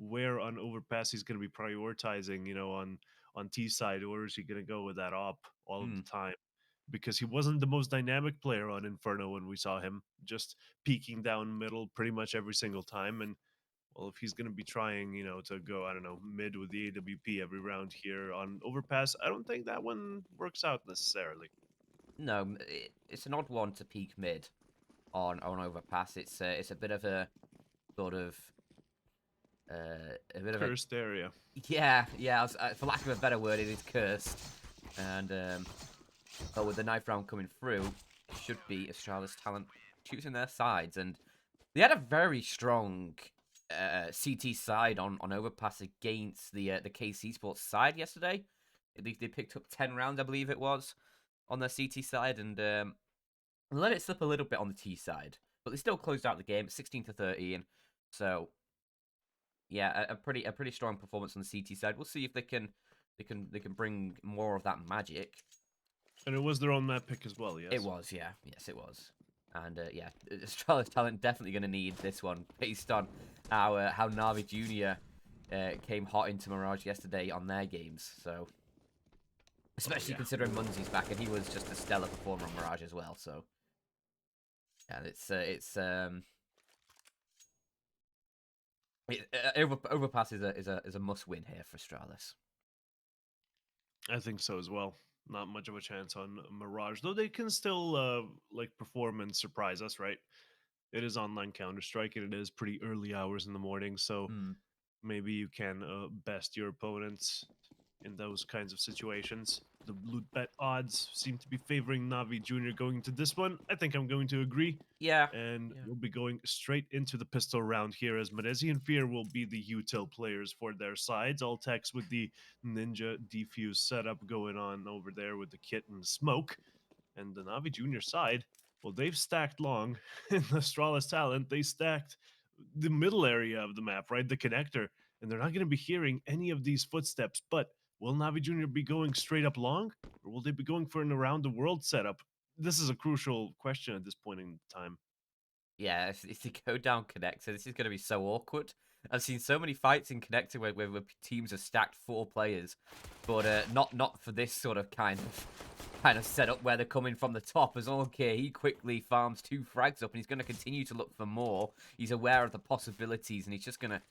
where on overpass he's going to be prioritizing, on T side, or is he going to go with that op all of Hmm. the time? Because he wasn't the most dynamic player on Inferno when we saw him, just peeking down middle pretty much every single time. And well, if he's going to be trying, to go, I don't know, mid with the AWP every round here on Overpass, I don't think that one works out necessarily. No, it's an odd one to peak mid on overpass. It's a bit of a sort of a bit of a Cursed area. yeah. For lack of a better word, it is cursed. And but with the knife round coming through, it should be Astralis talent choosing their sides, and they had a very strong CT side on overpass against the KC Sports side yesterday. They picked up 10 rounds, I believe it was, on their CT side, and let it slip a little bit on the T side, but they still closed out the game 16-13. So yeah, a pretty strong performance on the CT side. We'll see if they can bring more of that magic. And it was their own map pick as well, It yes? was, yeah, yes, it was, and yeah, Astralis talent definitely going to need this one based on how Navi Junior came hot into Mirage yesterday on their games. So Oh, especially yeah. considering Munzi's back and he was just a stellar performer on Mirage as well. So yeah, Overpass is a must win here for Astralis. I think so as well. Not much of a chance on Mirage, though they can still perform and surprise us, right? It is online Counter Strike, and it is pretty early hours in the morning, so Hmm. maybe you can best your opponents in those kinds of situations. The LOOT.BET odds seem to be favoring Navi Jr. going to this one. I think I'm going to agree. Yeah, And yeah. we'll be going straight into the pistol round here, as Menezi and Fear will be the util players for their sides. All techs with the Ninja defuse setup going on over there with the kit and smoke. And the Navi Junior side, well, they've stacked long. In the Astralis talent, they stacked the middle area of the map, right? The connector. And they're not going to be hearing any of these footsteps. But will Navi Junior be going straight up long? Or will they be going for an around the world setup? This is a crucial question at this point in time. Yeah, if they go down connector, this is going to be so awkward. I've seen so many fights in connector where teams have stacked 4 players, but not for this sort of kind of setup where they're coming from the top. As okay, he quickly farms 2 frags up, and he's going to continue to look for more. He's aware of the possibilities, and he's just going to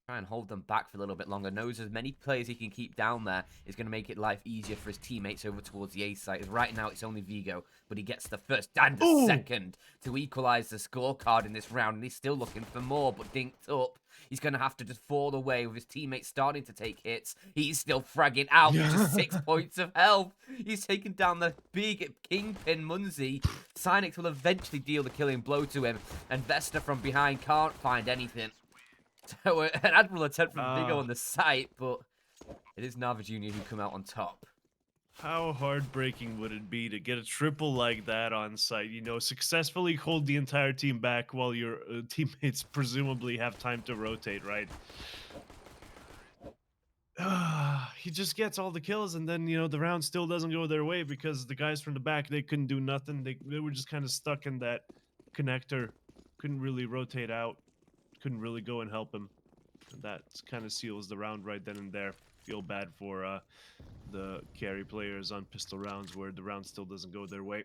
try and hold them back for a little bit longer. Knows as many players he can keep down there is going to make it life easier for his teammates over towards the A side. As right now it's only Vigo, but he gets the first and the Oh, second to equalise the scorecard in this round, and he's still looking for more, but dinked up. He's going to have to just fall away with his teammates starting to take hits. He's still fragging out with just yeah. 6 points of health. He's taken down the big kingpin Munzi. Cynix will eventually deal the killing blow to him, and Vesta from behind can't find anything. So an admirable attempt from Vigo Ah, on the site, but it is Nava Junior who come out on top. how heartbreaking would it be to get a triple like that on site? Successfully hold the entire team back while your teammates presumably have time to rotate, right? He just gets all the kills, and then the round still doesn't go their way because the guys from the back, they couldn't do nothing. They were just kind of stuck in that connector, couldn't really rotate out, couldn't really go and help him. And that kind of seals the round right then and there. Feel bad for the carry players on pistol rounds where the round still doesn't go their way,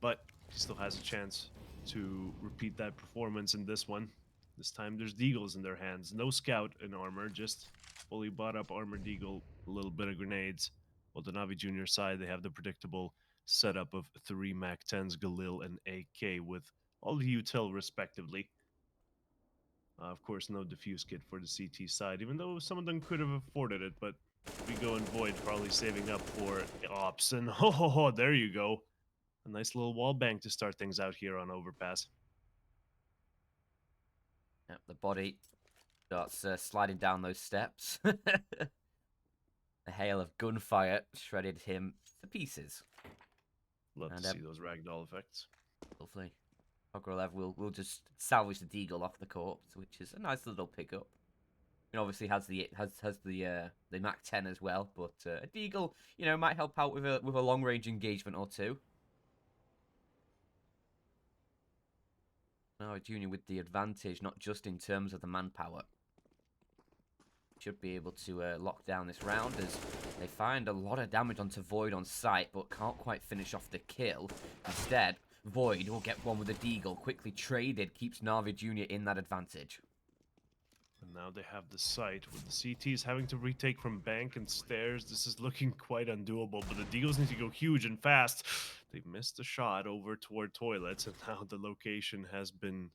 but he still has a chance to repeat that performance in this one. This time there's deagles in their hands. No scout in armor, just fully bought up armored deagle, a little bit of grenades. While the Navi Junior side, they have the predictable setup of 3 Mac 10s, Galil, and AK with all the util respectively. Of course, no diffuse kit for the CT side, even though some of them could have afforded it, but Vigo and Void probably saving up for ops. And there you go. A nice little wall bank to start things out here on Overpass. Yep, the body starts sliding down those steps. A hail of gunfire shredded him to pieces. Love to And see those ragdoll effects. lovely. Pogrolev will just salvage the deagle off the corpse, which is a nice little pickup. It obviously has the Mac 10 as well, but a deagle might help out with a long range engagement or two. Now Junior with the advantage, not just in terms of the manpower, should be able to lock down this round as they find a lot of damage onto Void on sight, but can't quite finish off the kill. Instead, Void will get one with a deagle, quickly traded, keeps Navi Jr. in that advantage. And now they have the site with the CTs having to retake from bank and stairs. This is looking quite undoable, but the Deagles need to go huge and fast. They missed the shot over toward toilets, and now the location has been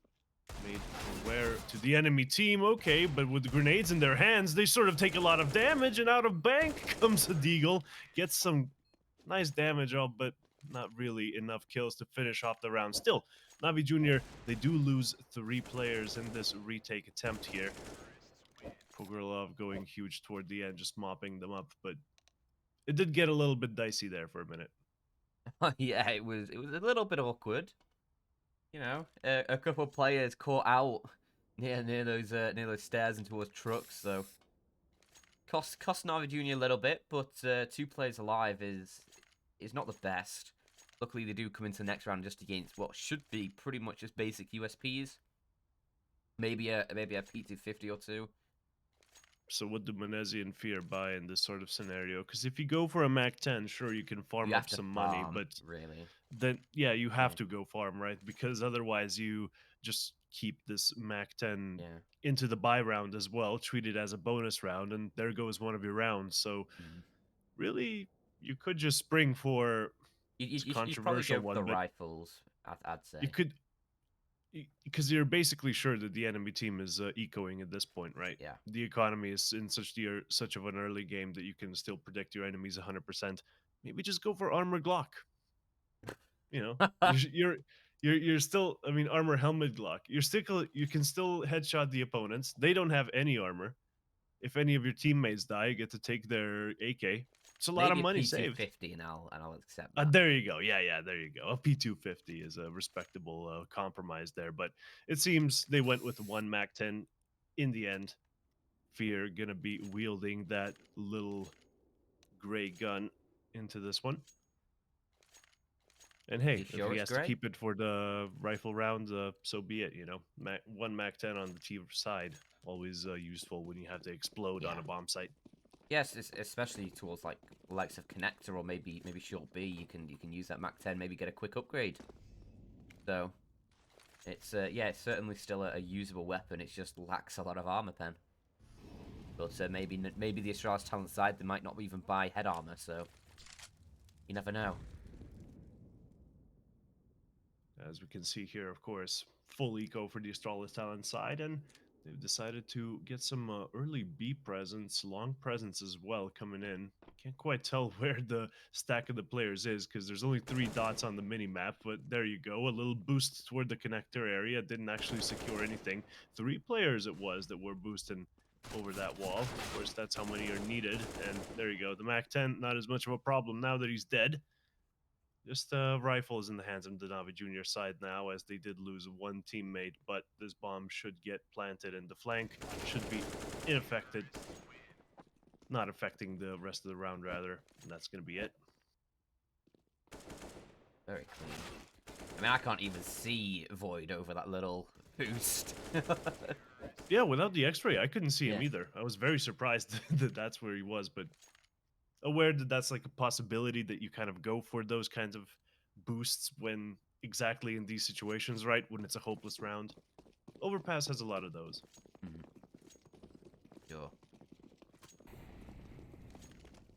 made aware to the enemy team. Okay, but with the grenades in their hands, they sort of take a lot of damage, and out of bank comes a Deagle. Gets some nice damage off, but not really enough kills to finish off the round. Still, Navi Jr., they do lose 3 players in this retake attempt here. Pogorelov going huge toward the end, just mopping them up, but it did get a little bit dicey there for a minute. Yeah, it was a little bit awkward. You know, a couple of players caught out near those stairs and towards trucks, so cost Navi Jr. a little bit, but 2 players alive is not the best. Luckily, they do come into the next round just against what should be pretty much just basic USPs. Maybe a P250 or 2. So what do Menezi and Fear buy in this sort of scenario? Because if you go for a Mac 10, sure, you can farm You have up to some money, farm, but really. then, yeah, you have Yeah. to go farm, right? Because otherwise you just keep this Mac 10 Yeah. into the buy round as well, treat it as a bonus round, and there goes one of your rounds. So Mm. really, you could just spring for, it's a You'd probably controversial go for one, the but rifles, I'd you say. could, because you're basically sure that the enemy team is ecoing at this point, right? Yeah. The economy is in such of an early game that you can still predict your enemies 100%. Maybe just go for armor Glock. You know, you're still. I mean, armor helmet Glock. You can still headshot the opponents. They don't have any armor. If any of your teammates die, you get to take their AK. It's a lot of Maybe a money saved. P250 and I'll accept that. There you go. Yeah, there you go. A P250 is a respectable compromise there, but it seems they went with one Mac 10 in the end. Fear gonna be wielding that little gray gun into this one. And You hey, if sure he it's has to great? keep it for the rifle round, so be it. You know, one Mac 10 on the T side, always useful when you have to explode on Yeah. a bomb site. Yes, especially towards like likes of connector or maybe short B. You can use that Mac 10, maybe get a quick upgrade. So it's yeah, it's certainly still a usable weapon. It just lacks a lot of armor pen. But maybe the Astralis talent side they might not even buy head armor. So you never know. As we can see here, of course, full eco for the Astralis talent side, and they've decided to get some early B presence, long presence as well coming in. Can't quite tell where the stack of the players is because there's only 3 dots on the mini map, but there you go. A little boost toward the connector area. Didn't actually secure anything. 3 players it was that were boosting over that wall. Of course, that's how many are needed. And there you go. The Mac 10, not as much of a problem now that he's dead. Just rifle is in the hands of the Navi Junior side now, as they did lose one teammate, but this bomb should get planted and the flank should be unaffected. Not affecting the rest of the round, rather. And that's going to be it. Very clean. I mean, I can't even see Void over that little boost. Yeah, without the X-ray, I couldn't see him Yeah. either. I was very surprised that that's where he was, but aware that that's like a possibility that you kind of go for those kinds of boosts when exactly in these situations, right? When it's a hopeless round. Overpass has a lot of those. Mhm. Sure.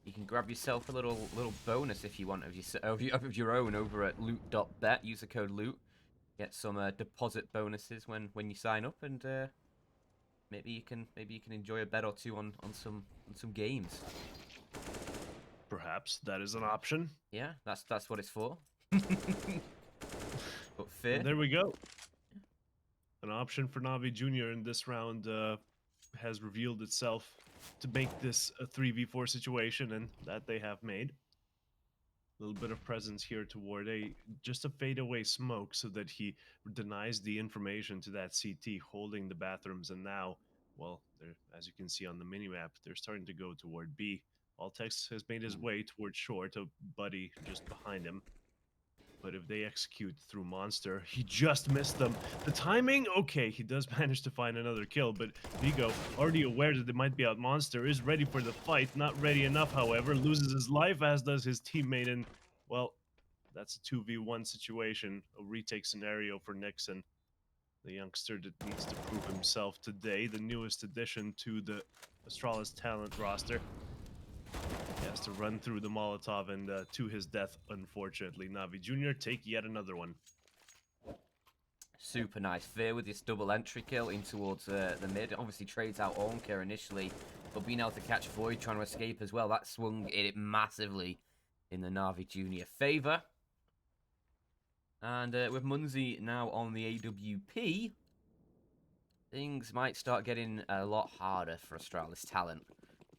You can grab yourself a little bonus if you want of your own over at LOOT.BET. Use the code LOOT. Get some deposit bonuses when you sign up, and maybe you can enjoy a bet or two on some games. Perhaps that is an option. Yeah, that's what it's for. But fear. And there we go. An option for Navi Jr. in this round has revealed itself to make this a 3v4 situation, and that they have made. A little bit of presence here toward just a fadeaway smoke so that he denies the information to that CT holding the bathrooms. And now, well, as you can see on the minimap, they're starting to go toward B. Altex has made his way toward short, a buddy just behind him. But if they execute through Monster, he just missed them. The timing, okay, he does manage to find another kill, but Vigo, already aware that they might be out Monster, is ready for the fight. Not ready enough, however, loses his life, as does his teammate, and, well, that's a 2v1 situation, a retake scenario for Nixon, the youngster that needs to prove himself today, the newest addition to the Astralis talent roster. He has to run through the Molotov, and to his death, unfortunately, Navi Jr. take yet another one. Super nice. Fear with this double entry kill in towards the mid. Obviously trades out Ornka initially, but being able to catch Void trying to escape as well, that swung it massively in the Navi Jr. favour. And with Munzi now on the AWP, things might start getting a lot harder for Astralis talent.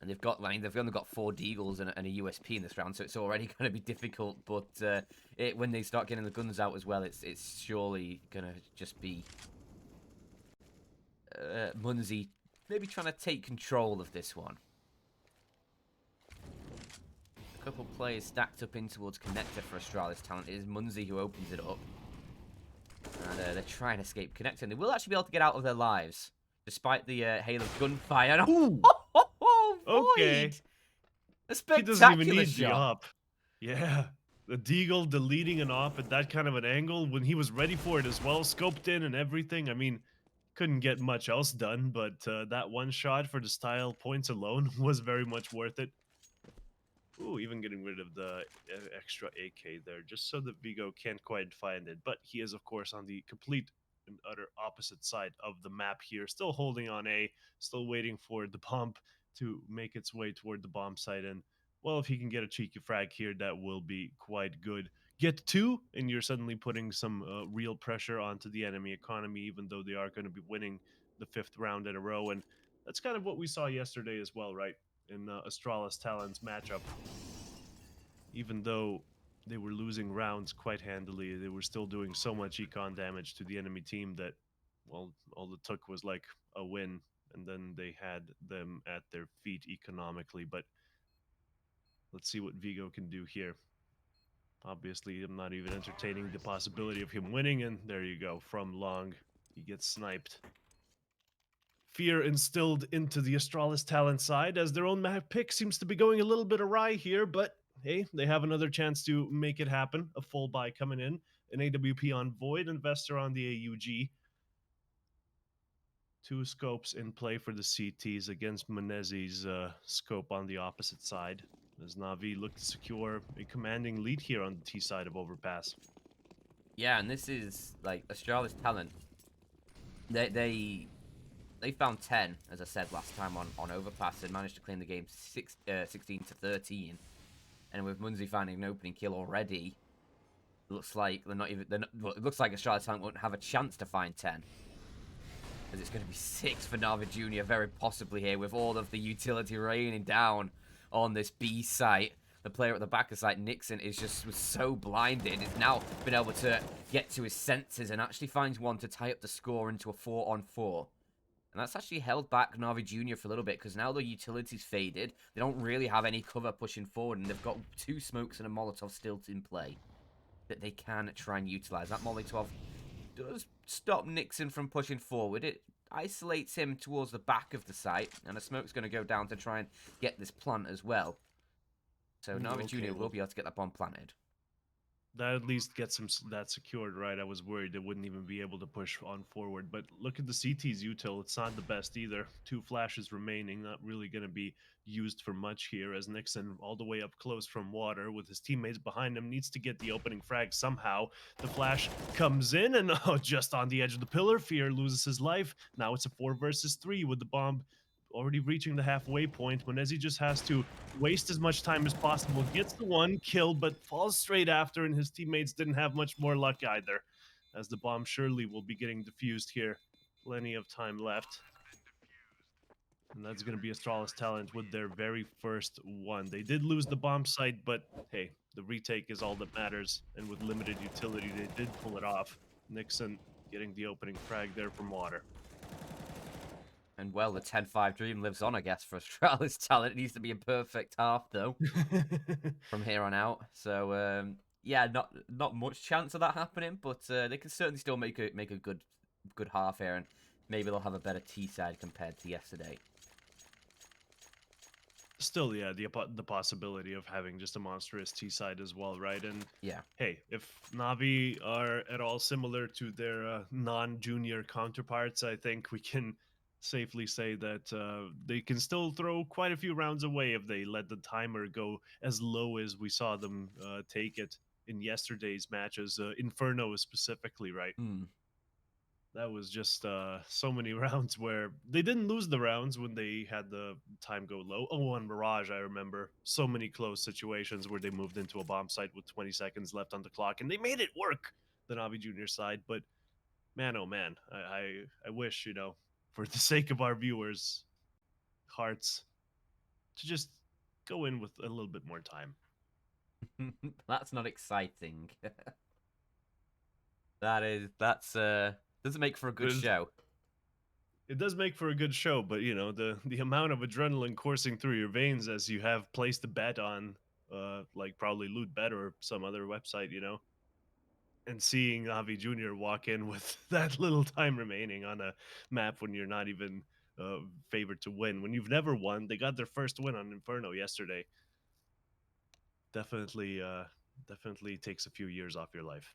And they've got, they've only got 4 Deagles and a USP in this round, so it's already going to be difficult. But when they start getting the guns out as well, it's surely going to just be Munzi maybe trying to take control of this one. A couple players stacked up in towards Connector for Astralis talent. It is Munzi who opens it up. And they're trying to escape Connector, and they will actually be able to get out of their lives, despite the hail of gunfire. Ooh. Okay. Void! A spectacular he doesn't even need shot. the op. Yeah. The Deagle deleting an op at that kind of an angle when he was ready for it as well, scoped in and everything. I mean, couldn't get much else done, but that one shot for the style points alone was very much worth it. Ooh, even getting rid of the extra AK there, just so that Vigo can't quite find it. But he is, of course, on the complete and utter opposite side of the map here, still holding on A, still waiting for the bomb to make its way toward the bomb site. And, well, if he can get a cheeky frag here, that will be quite good. Get 2, and you're suddenly putting some real pressure onto the enemy economy, even though they are going to be winning the 5th round in a row. And that's kind of what we saw yesterday as well, right? In Astralis Talon's matchup. Even though they were losing rounds quite handily, they were still doing so much econ damage to the enemy team that, well, all it took was like a win, and then they had them at their feet economically. But let's see what Vigo can do here. Obviously, I'm not even entertaining the possibility of him winning, and there you go. From long, he gets sniped. Fear instilled into the Astralis talent side, as their own map pick seems to be going a little bit awry here, but hey, they have another chance to make it happen. A full buy coming in, an AWP on Void, Investor on the AUG. 2 scopes in play for the CTs against Menezes' scope on the opposite side, as Navi look to secure a commanding lead here on the T side of Overpass. Yeah, and this is, like, Astralis talent. They found 10, as I said last time on Overpass, and managed to claim the game 16 to 13. And with Munzi finding an opening kill already, looks like they're not even. Well, it looks like Astralis talent won't have a chance to find 10, because it's going to be 6 for Navi Jr. very possibly here, with all of the utility raining down on this B site. The player at the back of the site, Nixon, was so blinded. He's now been able to get to his senses and actually finds one to tie up the score into a 4-on-4. And that's actually held back Navi Jr. for a little bit, because now the utility's faded. They don't really have any cover pushing forward, and they've got 2 smokes and a Molotov still in play that they can try and utilize. That Molotov does stop Nixon from pushing forward. It isolates him towards the back of the site, and a smoke's going to go down to try and get this plant as well. So Navi Jr. will be able to get that bomb planted. That at least gets him that secured, right? I was worried they wouldn't even be able to push on forward. But look at the CT's util. It's not the best either. 2 flashes remaining. Not really going to be used for much here, as Nixon, all the way up close from water with his teammates behind him, needs to get the opening frag somehow. The flash comes in, and just on the edge of the pillar, Fear loses his life. Now it's a 4 versus 3 with the bomb already reaching the halfway point. Menezes just has to waste as much time as possible, gets the 1 kill, but falls straight after, and his teammates didn't have much more luck either, as the bomb surely will be getting defused here. Plenty of time left. And that's going to be Astralis talent with their very first one. They did lose the bomb site, but hey, the retake is all that matters, and with limited utility, they did pull it off. Nixon getting the opening frag there from water. And, well, the 10-5 dream lives on, I guess, for Astralis talent. It needs to be a perfect half, though, from here on out. So, yeah, not much chance of that happening, but they can certainly still make a good half here, and maybe they'll have a better T side compared to yesterday. Still, yeah, the possibility of having just a monstrous T side as well, right? And Yeah. hey, if Navi are at all similar to their non-junior counterparts, I think we can safely say that they can still throw quite a few rounds away if they let the timer go as low as we saw them take it in yesterday's matches, Inferno specifically, right? Hmm. That was just so many rounds where they didn't lose the rounds when they had the time go low. Oh, on Mirage, I remember so many close situations where they moved into a bomb site with 20 seconds left on the clock, and they made it work, the Navi Junior side. But man, oh man, I wish, for the sake of our viewers' hearts, to just go in with a little bit more time. That's not exciting. That's doesn't make for a good But show. it does make for a good show, but the amount of adrenaline coursing through your veins as you have placed a bet on like probably LOOT.BET or some other website, and seeing Avi Jr. walk in with that little time remaining on a map when you're not even favored to win, when you've never won. They got their first win on Inferno yesterday. Definitely takes a few years off your life.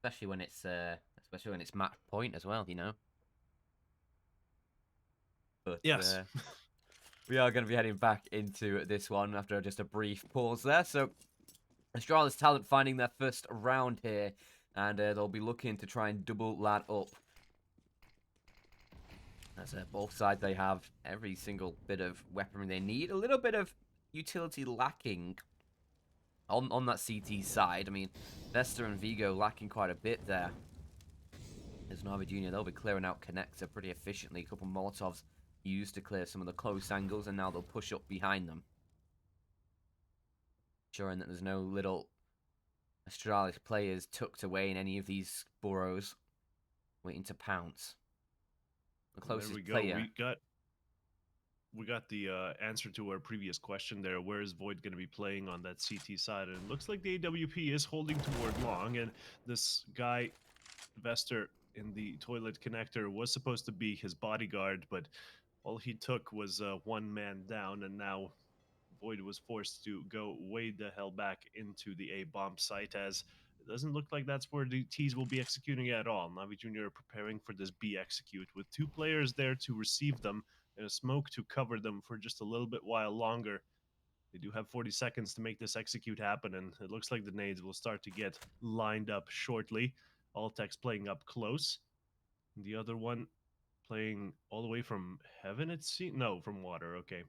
Especially when it's match point as well, you know. But Yes. we are going to be heading back into this one after just a brief pause there. So Astralis Talent finding their first round here, and they'll be looking to try and double that up. As both sides, they have every single bit of weaponry they need. A little bit of utility lacking on that CT side. I mean, Vesta and Vigo lacking quite a bit there. As Navi Junior, they'll be clearing out connector pretty efficiently. A couple Molotovs used to clear some of the close angles, and now they'll push up behind them. Ensuring that there's no little Astralis players tucked away in any of these burrows, waiting to pounce. The Well, there we closest go. player. We got the answer to our previous question there. Where is Void going to be playing on that CT side? And it looks like the AWP is holding toward long, and this guy Vester in the toilet connector was supposed to be his bodyguard, but all he took was one man down, and now Void was forced to go way the hell back into the A bomb site, as it doesn't look like that's where the T's will be executing at all. Navi Jr. are preparing for this B execute with two players there to receive them and a smoke to cover them for just a little bit while longer. They do have 40 seconds to make this execute happen, and it looks like the nades will start to get lined up shortly. Altex playing up close. The other one playing all the way from heaven, it seems? No, from water, okay.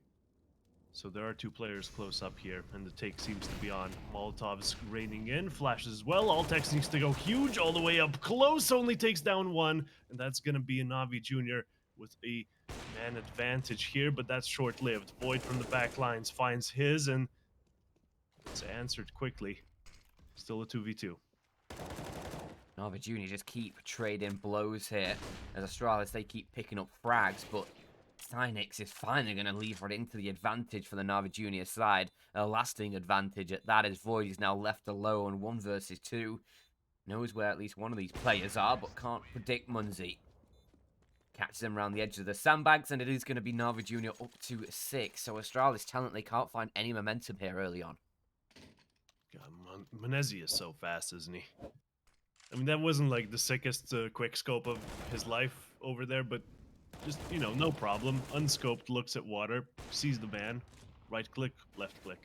So there are two players close up here, and the take seems to be on. Molotov's raining in, flashes as well. Altex needs to go huge all the way up close, only takes down one, and that's going to be a Navi Jr. with a man advantage here, but that's short-lived. Void from the back lines finds his, and it's answered quickly. Still a 2v2. Navi Junior just keep trading blows here. As Astralis, they keep picking up frags, but Cynix is finally going to lever it into the advantage for the Navi Junior side. A lasting advantage at that, as Void is now left alone, 1 versus 2. Knows where at least one of these players are, but can't predict Munzi. Catches them around the edge of the sandbags, and it is going to be Navi Junior up to 6. So Astralis Talent, they can't find any momentum here early on. God, Menezi is so fast, isn't he? I mean, that wasn't like the sickest quick scope of his life over there, but just, no problem. Unscoped, looks at water, sees the man, right click, left click.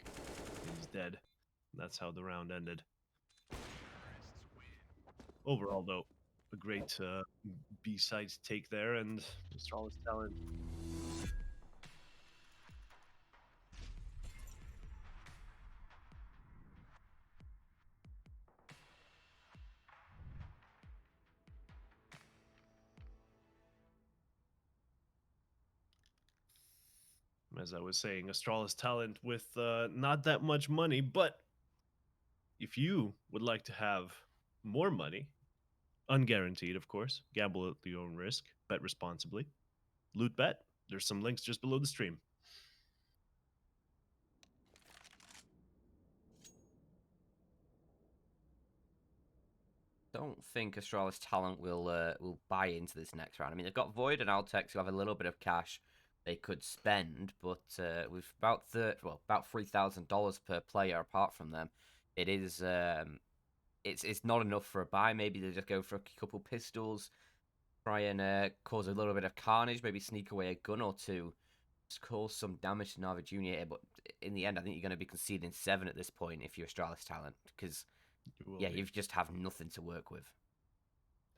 He's dead. That's how the round ended. Overall, though, a great B-side take there, and Astralis Talent. As I was saying, Astralis Talent with not that much money, but if you would like to have more money, unguaranteed, of course, gamble at your own risk, bet responsibly. LOOT.BET. There's some links just below the stream. don't think Astralis Talent will buy into this next round. I mean, they've got Void and Altex who have a little bit of cash they could spend, but with about $3,000 per player apart from them, it is it's not enough for a buy. Maybe they just go for a couple pistols, try and cause a little bit of carnage, maybe sneak away a gun or two, just cause some damage to Navi Junior. But in the end, I think you're going to be conceding 7 at this point if you're Astralis Talent, because You will yeah, be. you just have nothing to work with.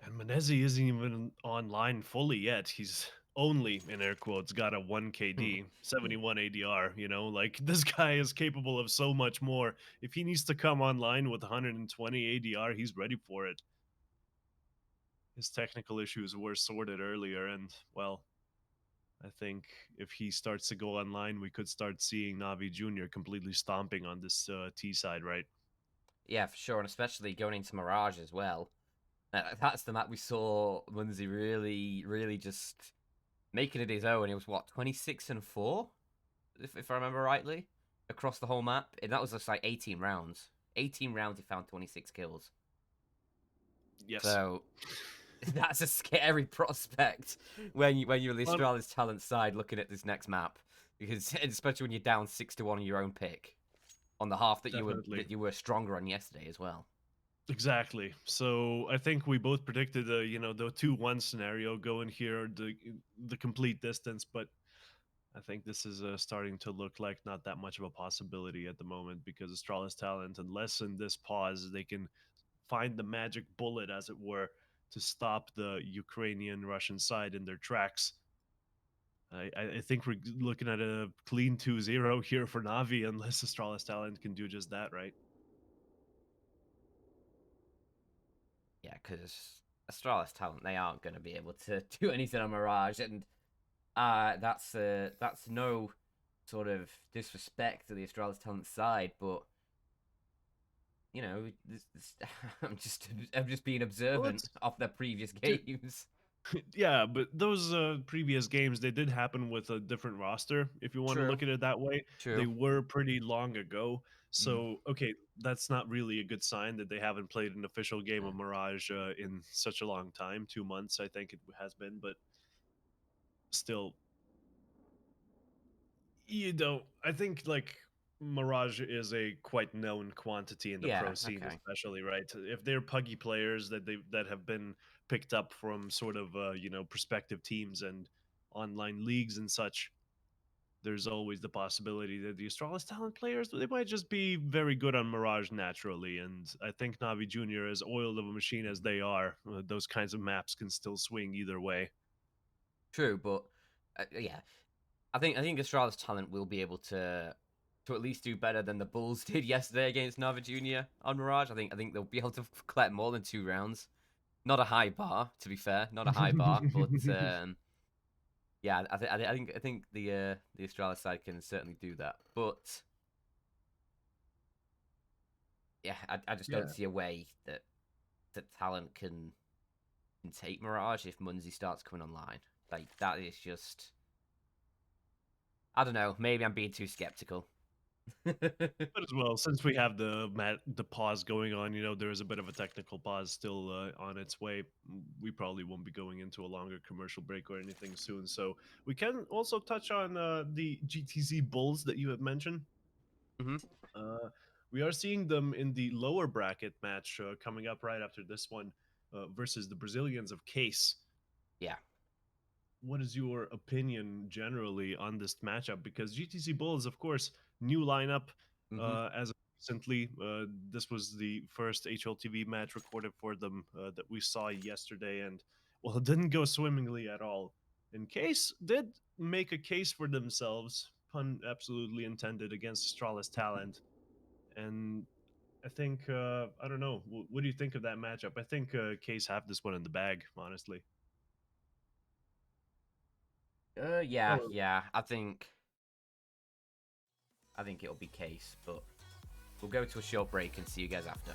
And Menezzi isn't even online fully yet. He's only, in air quotes, got a 1 KD, 71 ADR. You know, like this guy is capable of so much more. If he needs to come online with 120 ADR, he's ready for it. His technical issues were sorted earlier, and well, I think if he starts to go online, we could start seeing Navi Junior completely stomping on this T side, right? Yeah, for sure, and especially going into Mirage as well. That's the map we saw Munzi really just making it his own. He was what 26-4, if I remember rightly, across the whole map, and that was just like 18 rounds. 18 rounds, he found 26 kills. Yes. So that's a scary prospect when you're on the Um, Astralis talent side looking at this next map, because especially when you're down 6-1 on your own pick on the half that Definitely. you were stronger on yesterday as well. Exactly. So I think we both predicted the the 2-1 scenario going here, the complete distance, but I think this is starting to look like not that much of a possibility at the moment because Astralis Talent, unless in this pause they can find the magic bullet, as it were, to stop the Ukrainian Russian side in their tracks. I think we're looking at a clean 2-0 here for Navi unless Astralis Talent can do just that, right? Yeah, because Astralis talent, they aren't going to be able to do anything on Mirage, and that's no sort of disrespect to the Astralis talent side, but I'm just being Well, observant it's of their previous games. yeah, but those previous games they did happen with a different roster. If you want to True, look at it that way, they true. were pretty long ago. Mm. So okay, that's not really a good sign that they haven't played an official game of Mirage in such a long time. 2 months, I think it has been, but still, I think like Mirage is a quite known quantity in the pro Yeah, scene, okay. especially right. If they're puggy players that have been picked up from sort of prospective teams and online leagues and such, there's always the possibility that the Astralis talent players they might just be very good on Mirage naturally. And I think Navi Junior, as oiled of a machine as they are, those kinds of maps can still swing either way. True, but yeah, I think Astralis talent will be able to at least do better than the Bulls did yesterday against Nava Junior on Mirage. I think they'll be able to collect more than 2 rounds. Not a high bar, to be fair, not a high bar, but yeah, I think the Astralis side can certainly do that. But yeah, I just don't Yeah. see a way that talent can take Mirage if Munzi starts coming online. Like that is just I don't know. Maybe I'm being too skeptical. But as well, since we have the pause going on, there is a bit of a technical pause still on its way. We probably won't be going into a longer commercial break or anything soon. So we can also touch on the GTZ Bulls that you have mentioned. Hmm. Uh, we are seeing them in the lower bracket match coming up right after this one versus the Brazilians of Case. Yeah. What is your opinion generally on this matchup? Because GTC Bulls, of course, new lineup Hmm. as of recently. This was the first HLTV match recorded for them that we saw yesterday, and well, it didn't go swimmingly at all. And Case did make a case for themselves, pun absolutely intended, against Astralis Talent. And I think I don't know. What do you think of that matchup? I think Case have this one in the bag, honestly. Yeah, Oh, yeah. I think it'll be Case, but we'll go to a short break and see you guys after.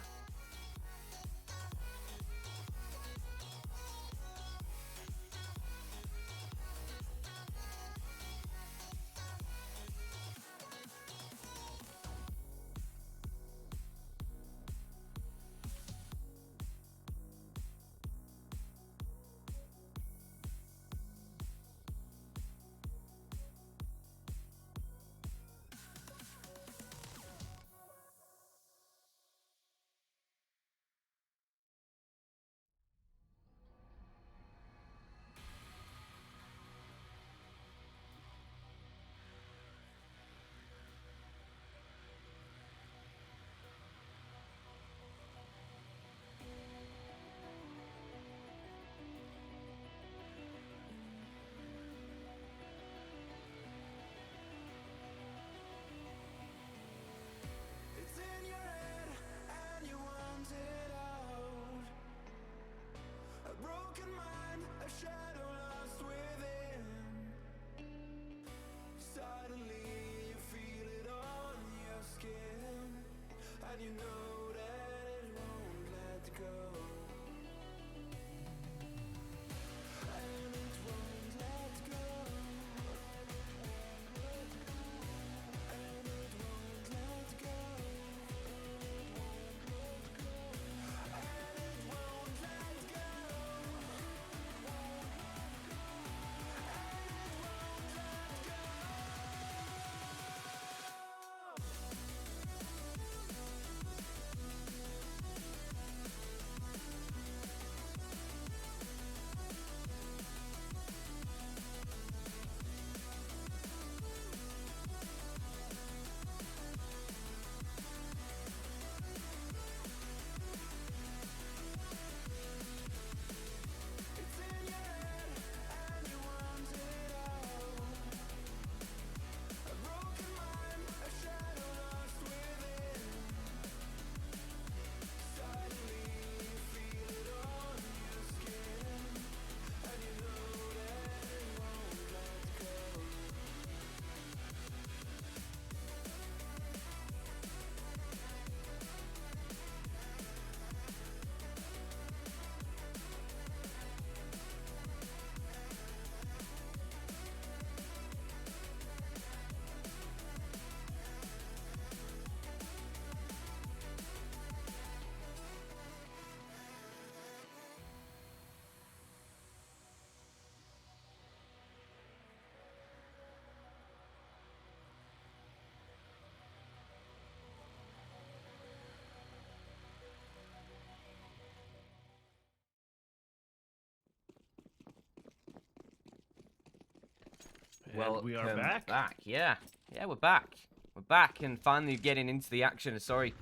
And we are Welcome back. back. Yeah, yeah, we're back. We're back and finally getting into the action. Sorry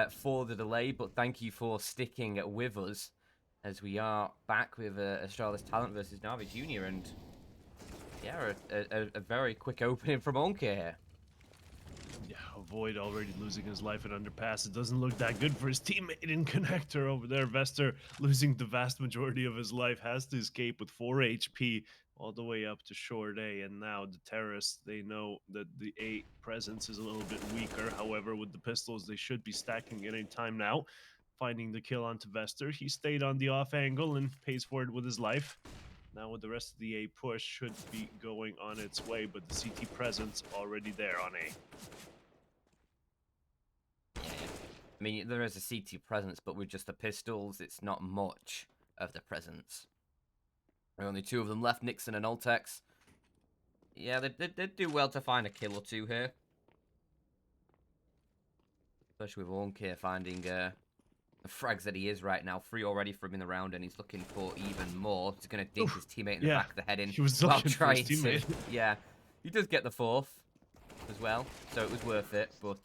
for the delay, but thank you for sticking with us as we are back with Astralis Talent versus NAVI Junior. And yeah, a very quick opening from Onke here. Yeah, Void already losing his life in Underpass. It doesn't look that good for his teammate in Connector over there. Vester losing the vast majority of his life, has to escape with 4 HP all the way up to short A. And now the terrorists, they know that the A presence is a little bit weaker. However, with the pistols, they should be stacking at any time now. Finding the kill onto Vester. He stayed on the off angle and pays for it with his life. Now with the rest of the A push should be going on its way, but the CT presence already there on A. Yeah, I mean, there is a CT presence, but with just the pistols, it's not much of the presence. There are only two of them left, Nixon and Ultex. Yeah, they'd do well to find a kill or two here. Especially with Onke finding the frags that he is right now. 3 already from in the round, and he's looking for even more. He's going to dink his Oof, teammate in the yeah, back of the head in he was while looking for his trying to... teammate. Yeah, he does get the 4th as well, so it was worth it. But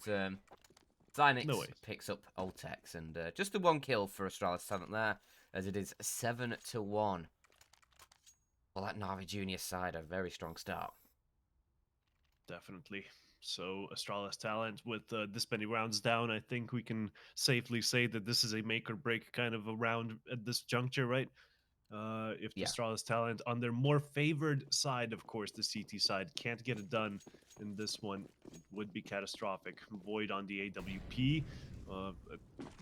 Zynix No way. picks up Ultex, and just the 1 kill for Astralis Talent there, as it is 7-1. Well, that Navi Junior side, a very strong start. Definitely. So Astralis Talent with this many rounds down, I think we can safely say that this is a make or break kind of a round at this juncture, right? If the Yeah. Astralis Talent on their more favored side, of course, the CT side, can't get it done in this one, it would be catastrophic. Void on the AWP, a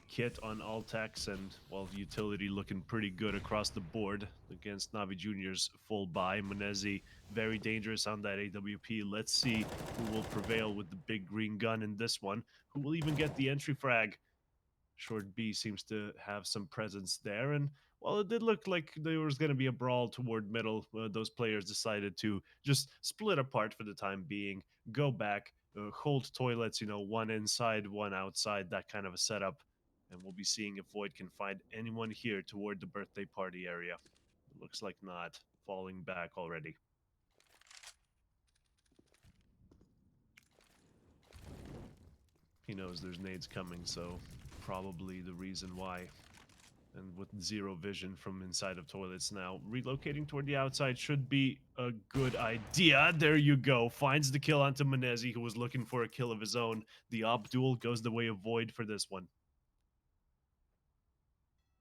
kit on Altex, and, well, utility looking pretty good across the board against Navi Junior's full buy. Menezi, very dangerous on that AWP. Let's see who will prevail with the big green gun in this one. Who will even get the entry frag? Short B seems to have some presence there. And while it did look like there was going to be a brawl toward middle, those players decided to just split apart for the time being, go back, hold toilets, one inside, one outside, that kind of a setup. And we'll be seeing if Void can find anyone here toward the birthday party area. It looks like not. Falling back already. He knows there's nades coming, so probably the reason why. And with zero vision from inside of toilets now, relocating toward the outside should be a good idea. There you go. Finds the kill onto Menezi, who was looking for a kill of his own. The Abdul goes the way of Void for this one.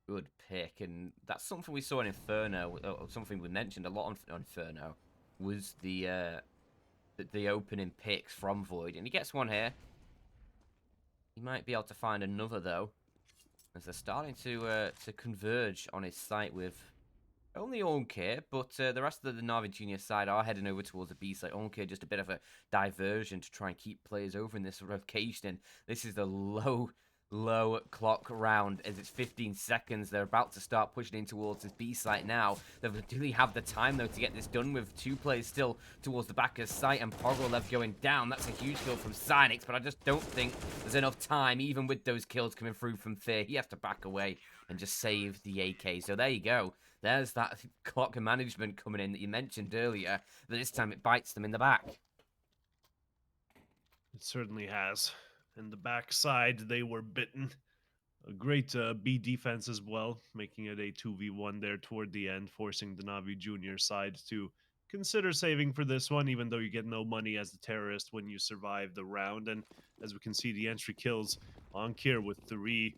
Good pick, and that's something we saw in Inferno, or something we mentioned a lot on Inferno, was the opening picks from Void, and he gets one here. He might be able to find another though, as they're starting to converge on his site with only Onke, but the rest of the Navi Junior side are heading over towards the B site. Onke just a bit of a diversion to try and keep players over in this location. This is the low clock round as it's 15 seconds. They're about to start pushing in towards this B site now. They really have the time though to get this done with 2 players still towards the back of the site and Pogolev going down. That's a huge kill from Cynix, but I just don't think there's enough time, even with those kills coming through from Fear. He has to back away and just save the AK. So there you go. There's that clock management coming in that you mentioned earlier, but this time it bites them in the back. It certainly has. And the backside, they were bitten. A great B defense as well, making it a 2v1 there toward the end, forcing the Navi Junior side to consider saving for this one, even though you get no money as the terrorist when you survive the round. And as we can see, the entry kills on Kier with 3.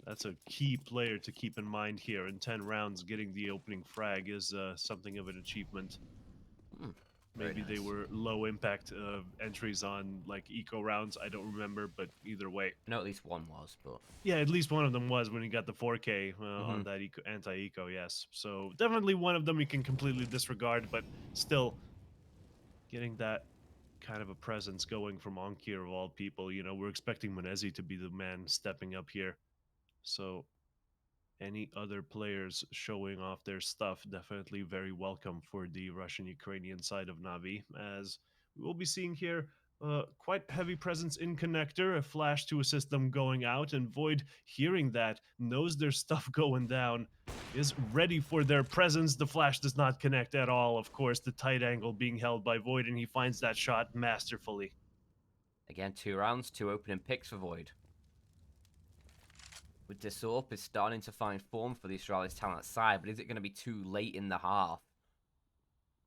That's a key player to keep in mind here. In 10 rounds, getting the opening frag is something of an achievement. Maybe Nice. they were low impact entries on like eco rounds. I don't remember, but either way. No, at least one was, but... Yeah, at least one of them was when he got the 4K on that anti-eco, yes. So definitely one of them you can completely disregard, but still getting that kind of a presence going from Onkir of all people. We're expecting Menezi to be the man stepping up here. So any other players showing off their stuff, definitely very welcome for the Russian-Ukrainian side of Navi, as we will be seeing here Quite heavy presence in connector, a flash to assist them going out, and Void, hearing that, knows there's stuff going down, is ready for their presence. The flash does not connect at all, of course, the tight angle being held by Void, and he finds that shot masterfully. Again, 2 rounds, 2 opening picks for Void. With this up, is starting to find form for the Astralis talent side, but is it going to be too late in the half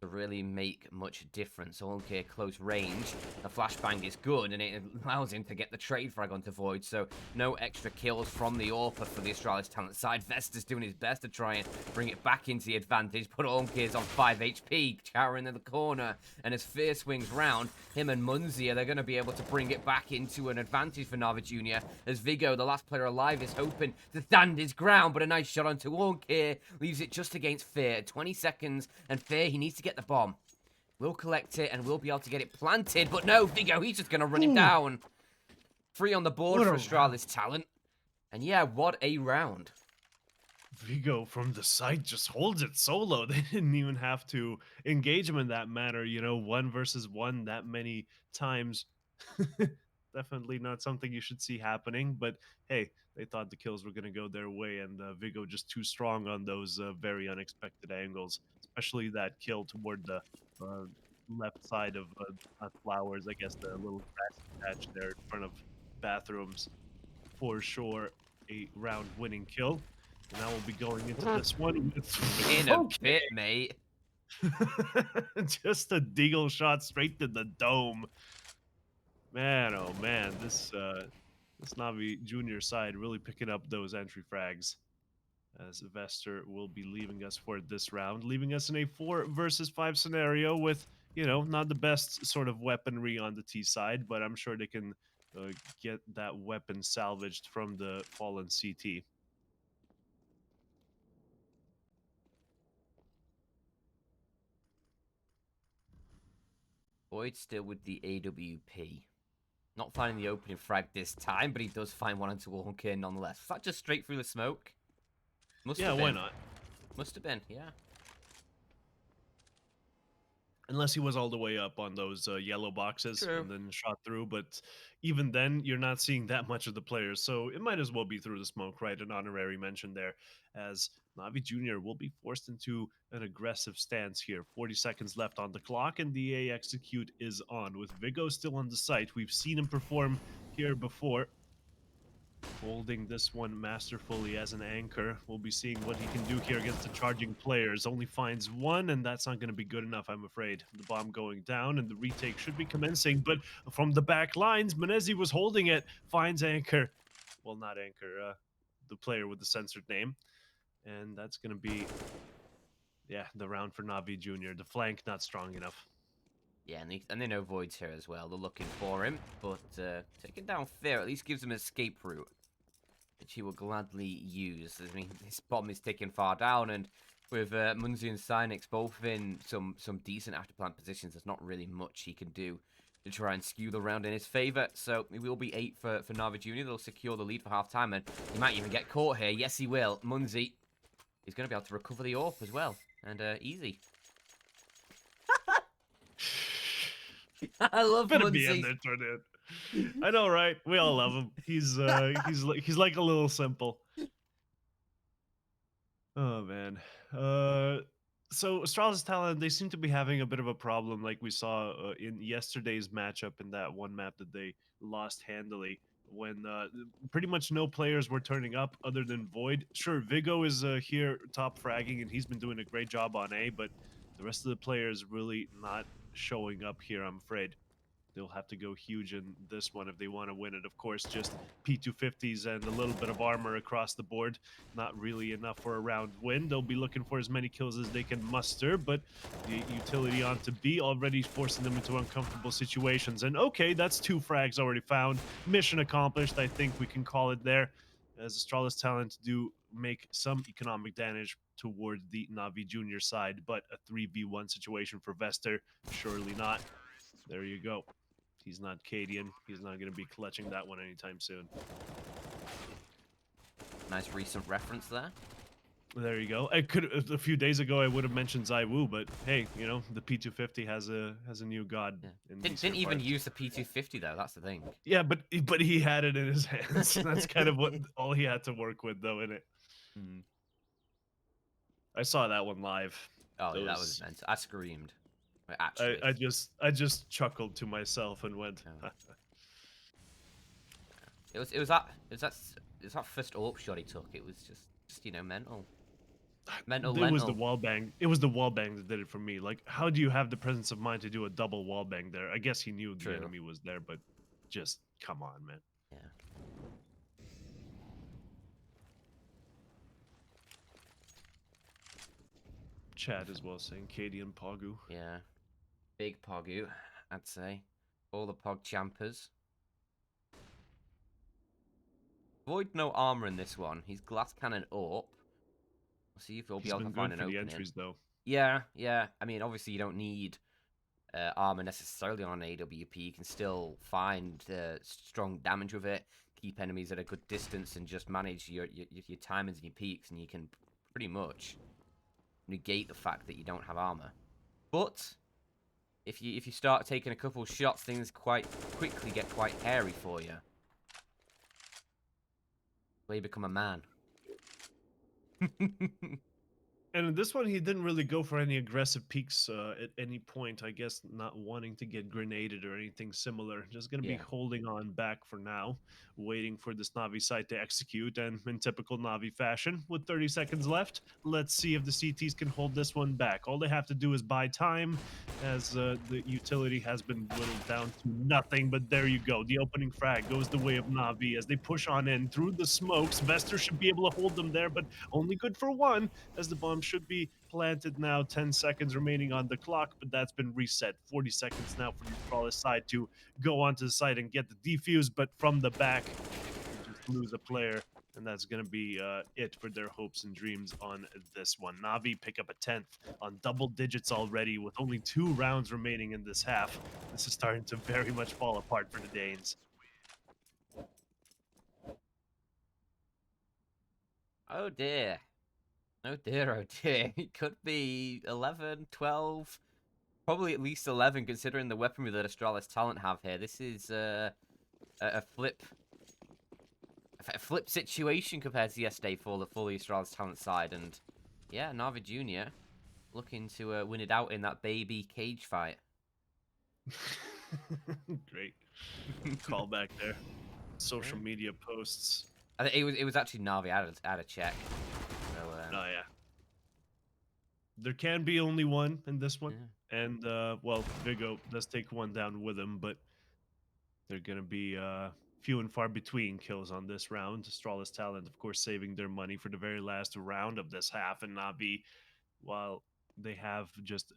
to really make much difference? Okay, close range. The flashbang is good, and it allows him to get the trade frag onto Void, so no extra kills from the AWP for the Astralis talent side. Vester's doing his best to try and bring it back into the advantage, but Onke is on 5 HP, cowering in the corner, and as Fear swings round, him and Munzia, they're going to be able to bring it back into an advantage for NAVI Jr., as Vigo, the last player alive, is hoping to stand his ground, but a nice shot onto Onke leaves it just against Fear. 20 seconds, and Fear, he needs to get the bomb. We'll collect it, and we'll be able to get it planted. But no, Vigo, he's just going to run him down. 3 on the board for Astralis talent. And yeah, what a round. Vigo from the side just holds it solo. They didn't even have to engage him in that manner, 1 versus 1 that many times. Definitely not something you should see happening, but hey, they thought the kills were going to go their way, and Vigo just too strong on those very unexpected angles, especially that kill toward the uh, left side of Flowers, I guess the little grassy patch there in front of bathrooms. For sure, a round winning kill. And now we'll be going into this one with In a bit, mate. just a deagle shot straight to the dome. Man, oh man, this Navi Junior side really picking up those entry frags. As Vester will be leaving us for this round, leaving us in a 4 versus 5 scenario with, not the best sort of weaponry on the T side, but I'm sure they can get that weapon salvaged from the fallen CT. Void still with the AWP. Not finding the opening frag this time, but he does find one onto Onke nonetheless. Was that just straight through the smoke? Must have been. Why not? Must have been, yeah. Unless he was all the way up on those yellow boxes True. and then shot through, but even then, you're not seeing that much of the players, so it might as well be through the smoke, right? An honorary mention there, as Navi Jr. will be forced into an aggressive stance here. 40 seconds left on the clock, and the A execute is on. With Vigo still on the site, we've seen him perform here before. Holding this one masterfully as an anchor. We'll be seeing what he can do here against the charging players. Only finds one, and that's not going to be good enough, I'm afraid. The bomb going down, and the retake should be commencing, but from the back lines, Menezi was holding it, finds anchor. Well, not anchor, the player with the censored name. And that's going to be, the round for Navi Jr. The flank not strong enough. Yeah, and they know Void's here as well. They're looking for him, but taking down Fear at least gives him an escape route, which he will gladly use. I mean, this bomb is taken far down, and with Munzi and Cynix both in some decent afterplant positions, there's not really much he can do to try and skew the round in his favour. So it will be 8 for Navi Jr. They'll secure the lead for half-time, and he might even get caught here. Yes, he will. Munzi is going to be able to recover the AWP as well, and easy. I love Munzi. I know, right? We all love him. He's like a little simple. Oh man. So Astralis talent, they seem to be having a bit of a problem, like we saw in yesterday's matchup in that one map that they lost handily. When pretty much no players were turning up other than Void. Sure, Vigo is here top fragging, and he's been doing a great job on A, but the rest of the players really not showing up here, I'm afraid. They'll have to go huge in this one if they want to win it. Of course, just P250s and a little bit of armor across the board. Not really enough for a round win. They'll be looking for as many kills as they can muster, but the utility onto B already forcing them into uncomfortable situations. And okay, that's 2 frags already found. Mission accomplished, I think we can call it there. As Astralis talent do make some economic damage toward the Navi Junior side, but a 3v1 situation for Vester, surely not. There you go. He's not Cadian. He's not going to be clutching that one anytime soon. Nice recent reference there. There you go. I could a few days ago I would have mentioned Zaiwu, but hey, the P250 has a new god Yeah. in Didn't these didn't here even parts. use the P250 though. That's the thing. Yeah, but he had it in his hands. That's kind of what all he had to work with though in it. Mm. I saw that one live. Oh That yeah, that was was immense. I screamed. Like, I, actually. I just I just chuckled to myself and went, Oh. It was that first AWP shot he took. It was just mental, mental, it was the mental. wall bang. It was the wall bang that did it for me. Like, how do you have the presence of mind to do a double wall bang there? I guess he knew the True. enemy was there, but just come on, man. Yeah. Chad as well saying Katie and Pogu. Yeah. Big Pogu, I'd say. All the Pog champers. Void no armor in this one. He's glass cannon up. We'll see if he'll be He's able to been find good an for the opening. entries though. Yeah, yeah. I mean, obviously you don't need armor necessarily on an AWP. You can still find strong damage with it, keep enemies at a good distance, and just manage your timings and your peaks, and you can pretty much negate the fact that you don't have armor. But if you start taking a couple shots, things quite quickly get quite hairy for you. Where you become a man. And in this one, he didn't really go for any aggressive peaks at any point. I guess not wanting to get grenaded or anything similar. Just going to be Yeah. holding on back for now, waiting for this Navi site to execute. And in typical Navi fashion, with 30 seconds left, let's see if the CTs can hold this one back. All they have to do is buy time, as the utility has been whittled down to nothing. But there you go. The opening frag goes the way of Navi as they push on in through the smokes. Vester should be able to hold them there, but only good for one, as the bomb should be planted now. 10 seconds remaining on the clock, but that's been reset. 40 seconds now for the Astralis side to go onto the site and get the defuse, but from the back, they just lose a player, and that's going to be it for their hopes and dreams on this one. Navi pick up a 10th on double digits already with only 2 rounds remaining in this half. This is starting to very much fall apart for the Danes. Oh dear. Oh dear, oh dear. It could be 11, 12, probably at least 11 considering the weaponry that Astralis Talent have here. This is a flip situation compared to yesterday for the Astralis Talent side. And yeah, Navi Jr. looking to win it out in that baby cage fight. Great call back there. Social media posts. I think it was actually Navi. I had a check. So, Oh yeah. There can be only one in this one. yeah. And well, Vigo does take one down with him, but they're gonna be few and far between kills on this round. Astralis Talent, of course, saving their money for the very last round of this half, and Navi, while they have just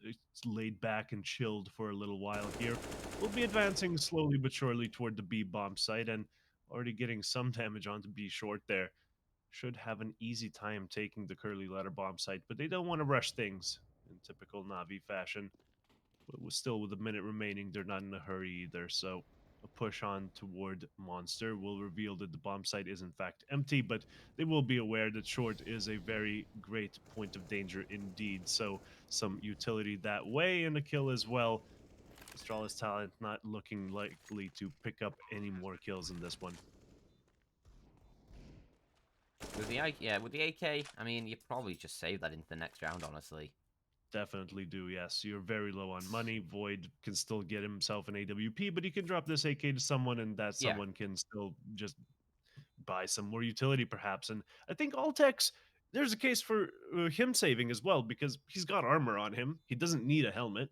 laid back and chilled for a little while here, will be advancing slowly but surely toward the B bomb site and already getting some damage onto B short there. Should have an easy time taking the Curly Ladder bomb site, but they don't want to rush things in typical Navi fashion. But still, with a minute remaining, they're not in a hurry either. So a push on toward Monster will reveal that the bomb site is in fact empty, but they will be aware that short is a very great point of danger indeed. So some utility that way and a kill as well. Astralis Talent not looking likely to pick up any more kills in this one. With the with the AK, I mean, you probably just save that into the next round, honestly. Definitely do, yes. You're very low on money. Void can still get himself an AWP, but he can drop this AK to someone, and that Yeah, someone can still just buy some more utility, perhaps. And I think Altex, there's a case for him saving as well, because he's got armor on him. He doesn't need a helmet.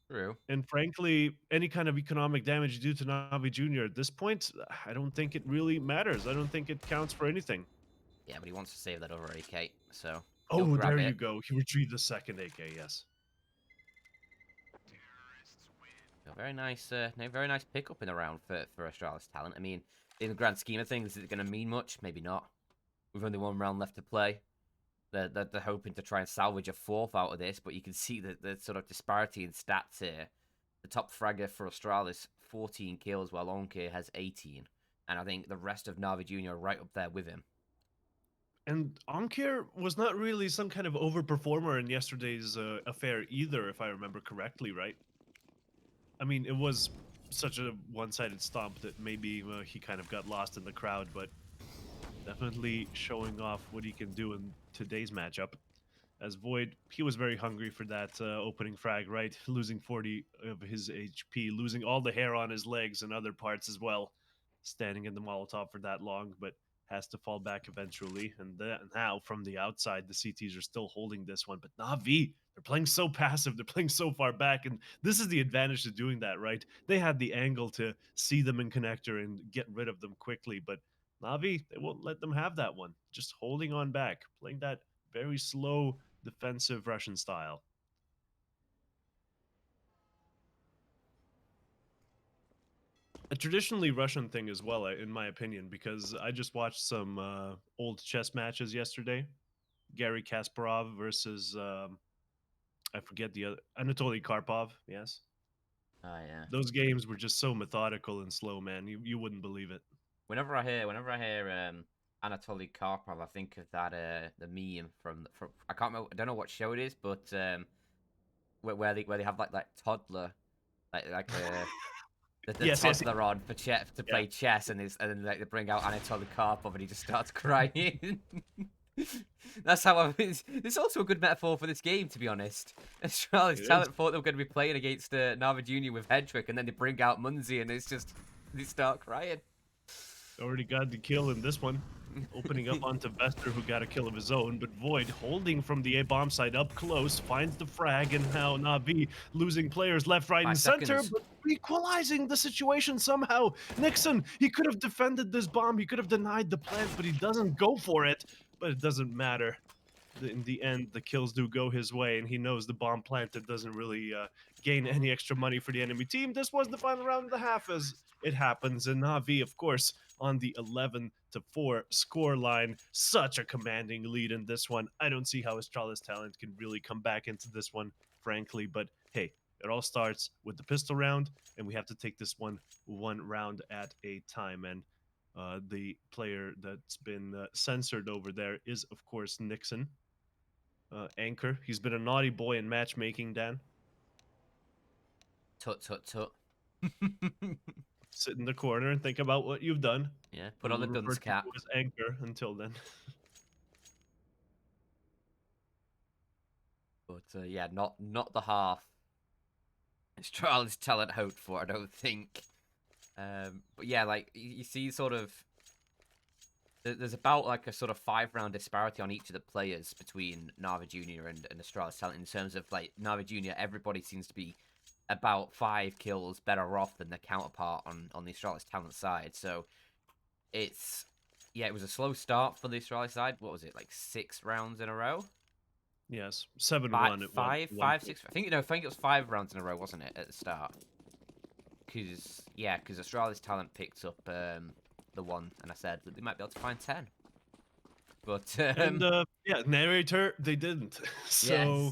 true. And frankly, any kind of economic damage due to Navi Jr. at this point, I don't think it really matters. I don't think it counts for anything. Yeah, but he wants to save that over AK, so he'll Oh, grab there it. you go. He retrieved the second AK, yes. A very nice, very nice pickup in the round for Astralis Talent. I mean, in the grand scheme of things, is it going to mean much? Maybe not. With only one round left to play, they're hoping to try and salvage a fourth out of this, but you can see the sort of disparity in stats here. The top fragger for Astralis, 14 kills, while Onke has 18. And I think the rest of Navi Jr. are right up there with him. And Onkir was not really some kind of overperformer in yesterday's affair either, if I remember correctly, right? I mean, it was such a one-sided stomp that maybe he kind of got lost in the crowd, but definitely showing off what he can do in today's matchup. As Void, he was very hungry for that opening frag, right? Losing 40 of his HP, losing all the hair on his legs and other parts as well. Standing in the Molotov for that long, but has to fall back eventually. And now, from the outside, the CTs are still holding this one. But Navi, they're playing so passive. They're playing so far back. And this is the advantage to doing that, right? They had the angle to see them in connector and get rid of them quickly. But Navi, they won't let them have that one. Just holding on back, playing that very slow defensive Russian style. A traditionally Russian thing as well, in my opinion, because I just watched some old chess matches yesterday. Gary Kasparov versus I forget the other Anatoly Karpov. Yes, Oh yeah. those games were just so methodical and slow, man. You wouldn't believe it. Whenever I hear Anatoly Karpov, I think of that the meme from I can't remember, I don't know what show it is, but where they have like that toddler like the Yes, yes, toddler on for to yeah. play chess, and then like, they bring out Anatoly Karpov and he just starts crying. That's how it's also a good metaphor for this game, to be honest. Astralis It is. talent thought they were going to be playing against Nava Junior with Hedrick, and then they bring out Munzi, and it's just they start crying. Already got the kill in this one. Opening up onto Vester, who got a kill of his own, but Void holding from the A bomb side up close, finds the frag, and now Navi losing players left, right, and 5 center, seconds. but equalizing the situation somehow. Nixon, he could have defended this bomb, he could have denied the plant, but he doesn't go for it. But it doesn't matter. In the end, the kills do go his way, and he knows the bomb planted doesn't really gain any extra money for the enemy team. This was the final round of the half as it happens, and Navi, of course, on the 11-4 score line. Such a commanding lead in this one. I don't see how Astralis talent can really come back into this one, frankly, but hey, it all starts with the pistol round, and we have to take this one round at a time. And the player that's been censored over there is, of course, Nixon. Anchor. He's been a naughty boy in matchmaking, Dan. Tut tut tut. Sit in the corner and think about what you've done. Yeah, put We on will the refer dunce to you cap. as Anchor until then. But yeah, not the half Astralis talent hoped for, I don't think. But yeah, like you see, sort of, there's about like a sort of 5 round disparity on each of the players between Nava Junior and Astralis talent in terms of like Nava Junior. Everybody seems to be about 5 kills better off than their counterpart on the Astralis talent side. So it's yeah, it was a slow start for the Astralis side. What was it, like 6 rounds in a row? Yes, Five, 7-1 at one five, point. 6. I think it was 5 rounds in a row, wasn't it, at the start? Because Astralis talent picked up the one, and I said that they might be able to find 10. But And yeah, narrator, they didn't. yes, So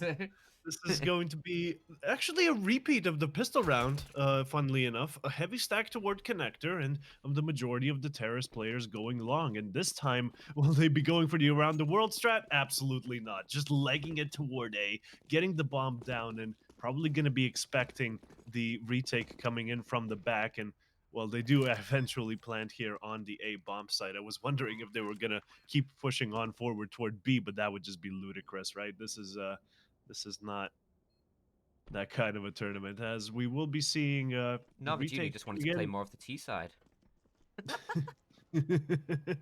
this is going to be actually a repeat of the pistol round, funnily enough. A heavy stack toward connector, and of the majority of the terrorist players going long. And this time, will they be going for the around the world strat? Absolutely not. Just legging it toward A, getting the bomb down, and probably going to be expecting the retake coming in from the back. And well, they do eventually plant here on the A bomb site. I was wondering if they were going to keep pushing on forward toward B, but that would just be ludicrous, right? This is not that kind of a tournament, as we will be seeing the Nava Junior retake just wanted to play again. more of the T side.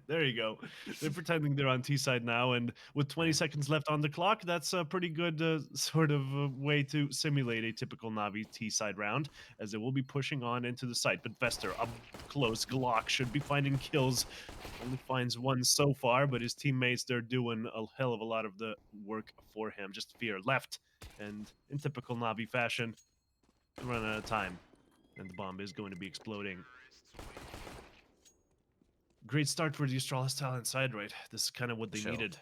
There you go. They're pretending they're on T side now, and with 20 Yeah. seconds left on the clock, that's a pretty good sort of way to simulate a typical Navi T side round, as they will be pushing on into the site. But Vester up close, Glock should be finding kills. Only finds one so far, but his teammates, they're doing a hell of a lot of the work for him. Just fear left, and in typical Navi fashion, run out of time, and the bomb is going to be exploding. Great start for the Astralis talent side, right? This is kind of what they Sure. needed.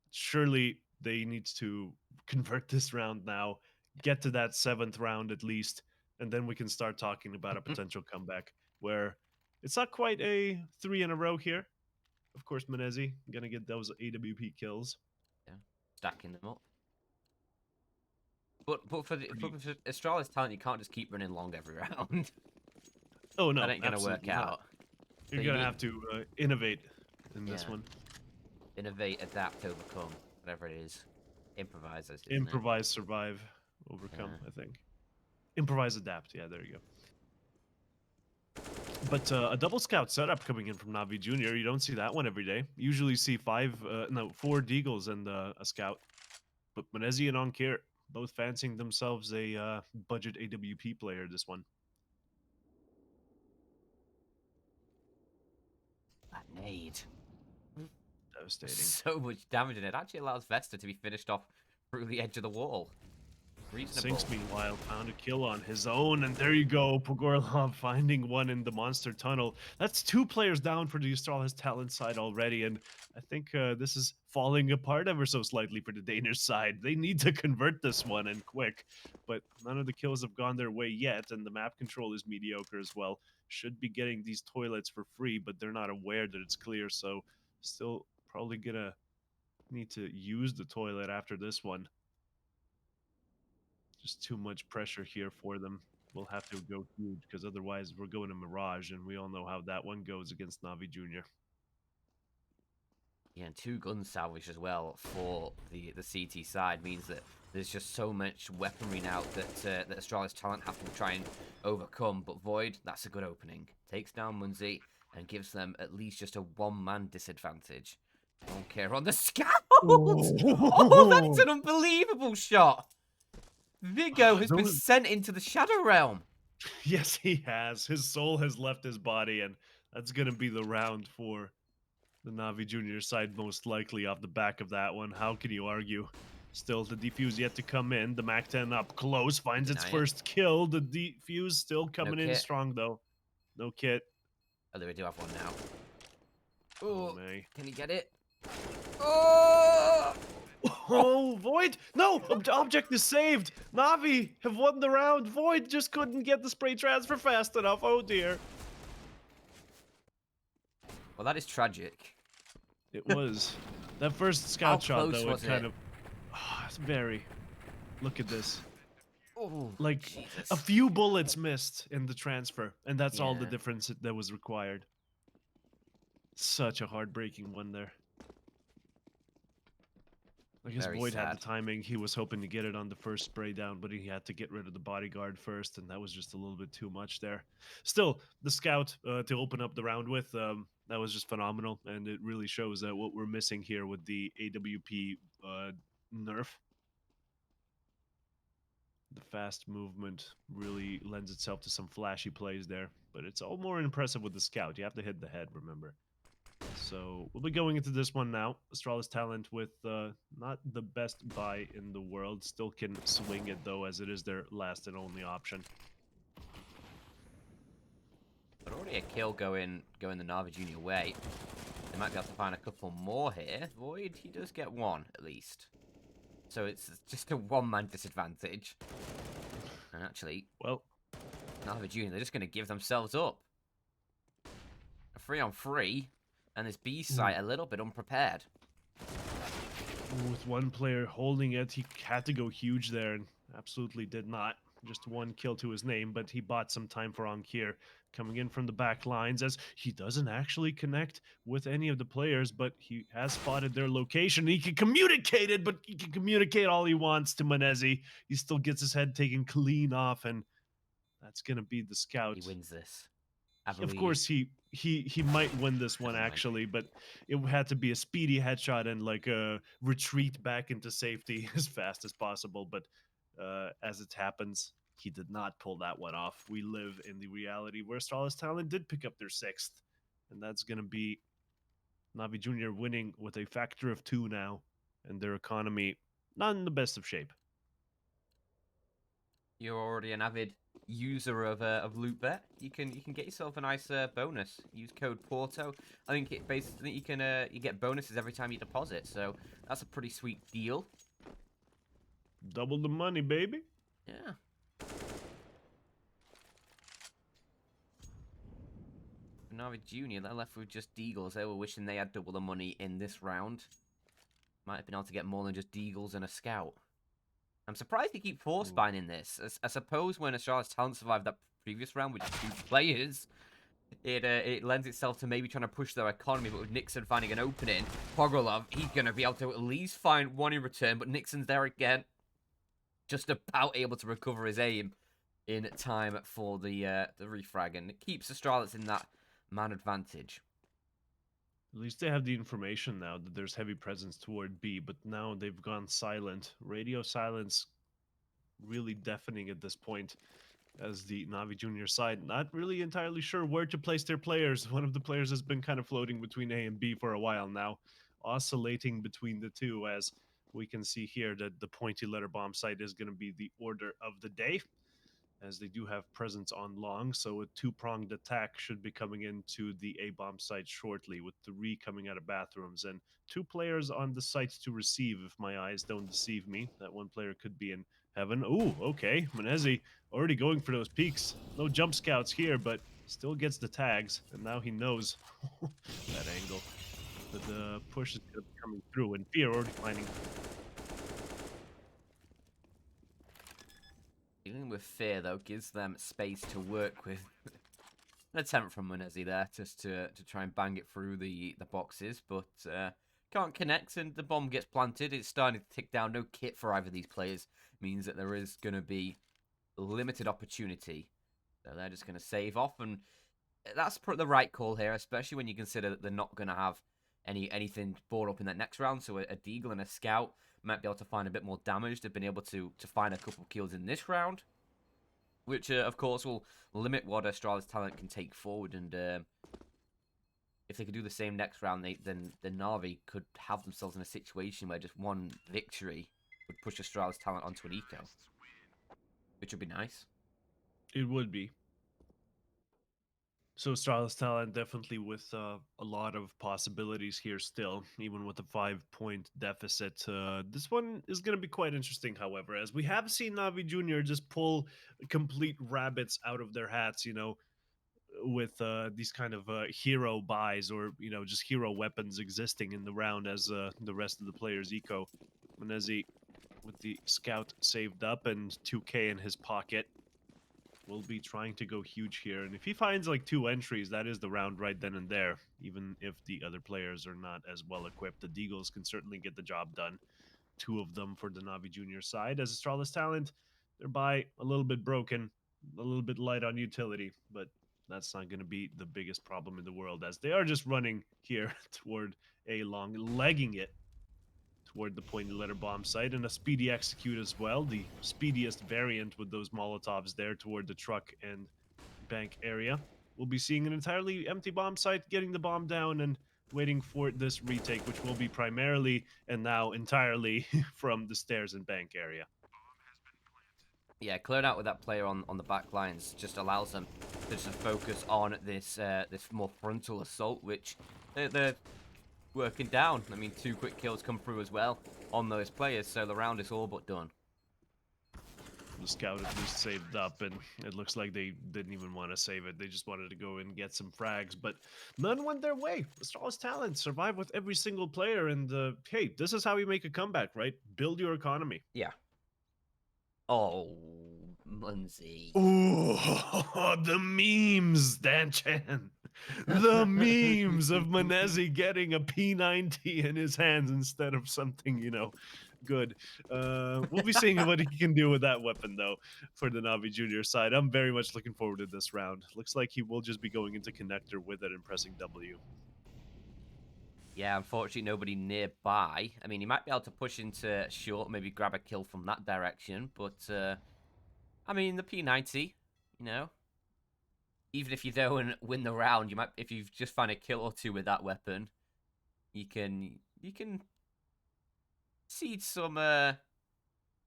Surely they need to convert this round now, get to that 7th round at least, and then we can start talking about a potential comeback where it's not quite a 3 in a row here, Of course, Menezes gonna get those AWP kills. Yeah, stacking them up. But for Pretty. Astralis talent, you can't just keep running long every round. Oh That no, ain't gonna work absolutely not. out. You're So you gonna need, have to innovate in this yeah, one. innovate, adapt, overcome, whatever it is. Improvise, isn't it? Improvise, survive, overcome. Yeah. I think. Improvise, adapt. Yeah, there you go. But a double scout setup coming in from Navi Junior. You don't see that one every day. Usually see four Deagles and a scout. But Menezes and Onkir both fancying themselves a budget AWP player. This one That nade. devastating. So much damage in it. Actually allows Vesta to be finished off through the edge of the wall. Reasonable. Sinks, meanwhile, found a kill on his own, and there you go. Pogorlov finding one in the monster tunnel. That's 2 players down for the Astralis talent side already, and I think this is falling apart ever so slightly for the Danish side. They need to convert this one, and quick, but none of the kills have gone their way yet, and the map control is mediocre as well. Should be getting these toilets for free, but they're not aware that it's clear, so still probably gonna need to use the toilet after this one. Just too much pressure here for them. We'll have to go huge because otherwise we're going to Mirage, and we all know how that one goes against Navi Junior. Yeah, and 2 gun salvage as well for the CT side means that there's just so much weaponry now that Astralis talent have to try and overcome. But Void, that's a good opening. Takes down Munzi and gives them at least just a 1-man disadvantage. Don't care on the scout. Oh, that is Oh, an unbelievable shot. Vigo has been those, sent into the Shadow Realm. yes, he has. His soul has left his body, and that's going to be the round for the Navi Junior side, most likely off the back of that one. How can you argue? Still, the defuse yet to come in. The MAC 10 up close, finds its Deny it. first kill. The defuse still No coming in kit. strong, though. No kit. Although we do have one now. Oh, Oh, May. can he get it? Oh! Oh, Void! No! Object is saved! Navi have won the round. Void just couldn't get the spray transfer fast enough. Oh, dear. Well, that is tragic. It was. That first How scout shot, close though, was it kind it? of... it's very... Look at this. Oh, Like, Jesus. a few bullets missed in the transfer, and that's all the Yeah. difference that was required. Such a heartbreaking one there. I guess Very Void had the sad. timing. He was hoping to get it on the first spray down, but he had to get rid of the bodyguard first, and that was just a little bit too much there. Still, the scout to open up the round with, that was just phenomenal, and it really shows that what we're missing here with the AWP nerf. The fast movement really lends itself to some flashy plays there, but it's all more impressive with the scout. You have to hit the head, remember. So we'll be going into this one now. Astralis talent with not the best buy in the world. Still can swing it though, as it is their last and only option. But already a kill going the Navi Junior way. They might be able to find a couple more here. Void, he does get one at least. So it's just a 1-man disadvantage. And actually, Well, Navi Junior, they're just going to give themselves up. A 3-on-3, and this B site a little bit unprepared. with one player holding it, he had to go huge there and absolutely did not. Just 1 kill to his name, but he bought some time for Ankir coming in from the back lines, as he doesn't actually connect with any of the players, but he has spotted their location. He can communicate it, but he can communicate all he wants to Menezes. He still gets his head taken clean off, and that's going to be the scout. He wins this. I Of believe. course, he might win this one Never mind. actually, but it had to be a speedy headshot and like a retreat back into safety as fast as possible. But as it happens, he did not pull that one off. We live in the reality where Astralis Talent did pick up their 6th, and that's going to be Navi Junior winning with a factor of 2 now, and their economy not in the best of shape. You're already an avid user of LOOT.BET. You can get yourself a nice bonus. Use code Porto. I think it basically you can you get bonuses every time you deposit. So that's a pretty sweet deal. Double the money, baby. Yeah. for Navi Junior, they're left with just Deagles. They were wishing they had double the money in this round. Might have been able to get more than just Deagles and a Scout. I'm surprised they keep force buying in this. I suppose when Astralis Talent survived that previous round with 2 players, it lends itself to maybe trying to push their economy, but with Nixon finding an opening, Pogorlov, he's going to be able to at least find one in return, but Nixon's there again, just about able to recover his aim in time for the refrag, and it keeps Astralis in that man advantage. At least they have the information now that there's heavy presence toward B, but now they've gone silent. Radio silence really deafening at this point, as the Navi Junior side not really entirely sure where to place their players. One of the players has been kind of floating between A and B for a while now, oscillating between the two, as we can see here that the pointy letter bomb site is going to be the order of the day, as they do have presence on long, so a two-pronged attack should be coming into the A-bomb site shortly, with 3 coming out of bathrooms, and 2 players on the site to receive, if my eyes don't deceive me. That one player could be in heaven. Ooh, okay, Menezi already going for those peaks. No jump scouts here, but still gets the tags, and now he knows that angle. That the push is going to be coming through, and Fear already finding. Dealing with Fear, though, gives them space to work with. An attempt from Menezi there, just to try and bang it through the boxes, but can't connect, and the bomb gets planted. It's starting to tick down. No kit for either of these players means that there is going to be limited opportunity. So they're just going to save off, and that's the right call here, especially when you consider that they're not going to have anything brought up in that next round. So a Deagle and a Scout might be able to find a bit more damage. They've been able to find a couple kills in this round, which of course will limit what Astralis Talent can take forward. And if they could do the same next round, then Navi could have themselves in a situation where just one victory would push Astralis Talent onto an eco, which would be nice. It would be. So Astralis Talent definitely with a lot of possibilities here still, even with a 5-point deficit. This one is going to be quite interesting, however, as we have seen Navi Junior just pull complete rabbits out of their hats, with these kind of hero buys, or just hero weapons existing in the round as the rest of the players eco. Menezi with the Scout saved up and 2k in his pocket will be trying to go huge here, and if he finds like 2 entries, that is the round right then and there. Even if the other players are not as well equipped, the Deagles can certainly get the job done. 2 of them for the Navi Junior side, as Astralis Talent, they're by a little bit broken, a little bit light on utility, but that's not going to be the biggest problem in the world, as they are just running here toward a long, legging it toward the pointy letter bomb site, and a speedy execute as well, the speediest variant with those Molotovs there toward the truck and bank area. We'll be seeing an entirely empty bomb site, getting the bomb down and waiting for this retake, which will be primarily and now entirely from the stairs and bank area. Yeah, cleared out with that player on the back lines just allows them to just focus on this this more frontal assault, which they're working down. I mean, 2 quick kills come through as well on those players, so the round is all but done. The Scout at least saved up, and it looks like they didn't even want to save it. They just wanted to go and get some frags, but none went their way. Astralis Talent survived with every single player, and hey, this is how you make a comeback, right? Build your economy. Yeah. Oh, Munzie. Oh, the memes, Dan Chan. The memes of Menezi getting a P90 in his hands instead of something, good. We'll be seeing what he can do with that weapon, though, for the Navi Junior side. I'm very much looking forward to this round. Looks like he will just be going into connector with it and pressing W. Yeah, unfortunately, nobody nearby. I mean, he might be able to push into short, maybe grab a kill from that direction, but, I mean, the P90, even if you don't win the round, you might, if you just find a kill or 2 with that weapon, you can seed some,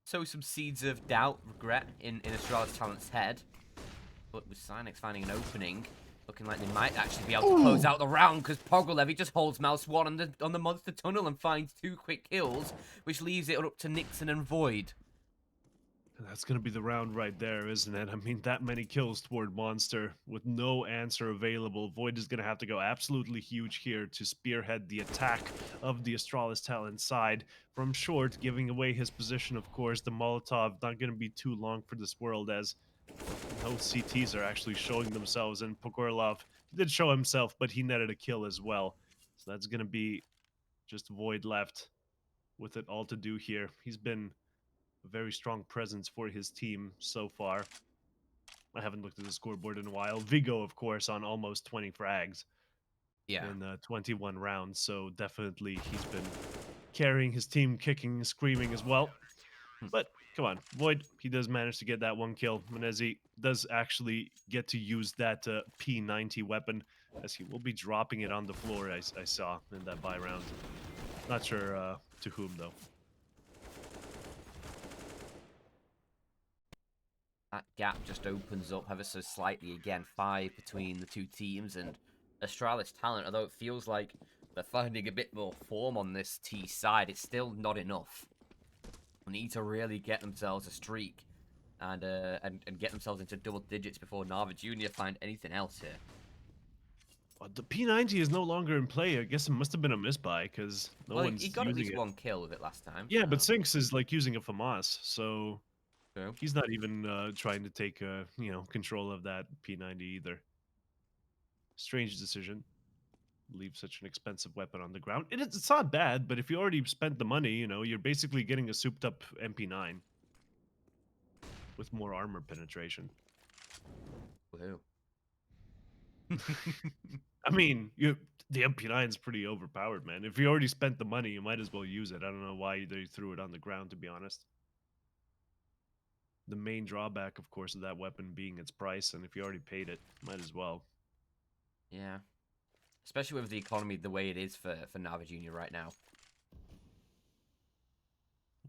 sow some seeds of doubt, regret in Astralis Talent's head. But with Sinex finding an opening, looking like they might actually be able to close out the round, because Pogorlov, he just holds mouse 1 on the monster tunnel and finds 2 quick kills, which leaves it up to Nixon and Void. That's going to be the round right there, isn't it? I mean, that many kills toward Monster with no answer available. Void is going to have to go absolutely huge here to spearhead the attack of the Astralis talent side from short, giving away his position, of course. The Molotov not going to be too long for this world as no CTs are actually showing themselves. And Pogorlov did show himself, but he netted a kill as well. So that's going to be just Void left with it all to do here. He's been a very strong presence for his team so far. I haven't looked at the scoreboard in a while. Vigo, of course, on almost 20 frags Yeah. in 21 rounds. So definitely he's been carrying his team, kicking, screaming as well. Hmm. But come on, Void, he does manage to get that one kill. Menezi does actually get to use that P90 weapon as he will be dropping it on the floor, I saw in that buy round. Not sure to whom, though. That gap just opens up ever so slightly again. 5 between the two teams, and Astralis talent, although it feels like they're finding a bit more form on this T side, it's still not enough. They need to really get themselves a streak and get themselves into double digits before NAVI Junior find anything else here. The P90 is no longer in play. I guess it must have been a misbuy because no Well, he one's got at using least it. one kill with it last time. Yeah, but Sinks is like using a FAMAS, so True. he's not even trying to take control of that P90 either. Strange decision. Leave such an expensive weapon on the ground. It's not bad, but if you already spent the money, you're basically getting a souped up MP9 with more armor penetration. Woohoo. I mean, the MP9 is pretty overpowered, man. If you already spent the money, you might as well use it. I don't know why they threw it on the ground, to be honest. The main drawback, of course, of that weapon being its price, and if you already paid it, might as well. Yeah. Especially with the economy the way it is for NAVI Junior right now.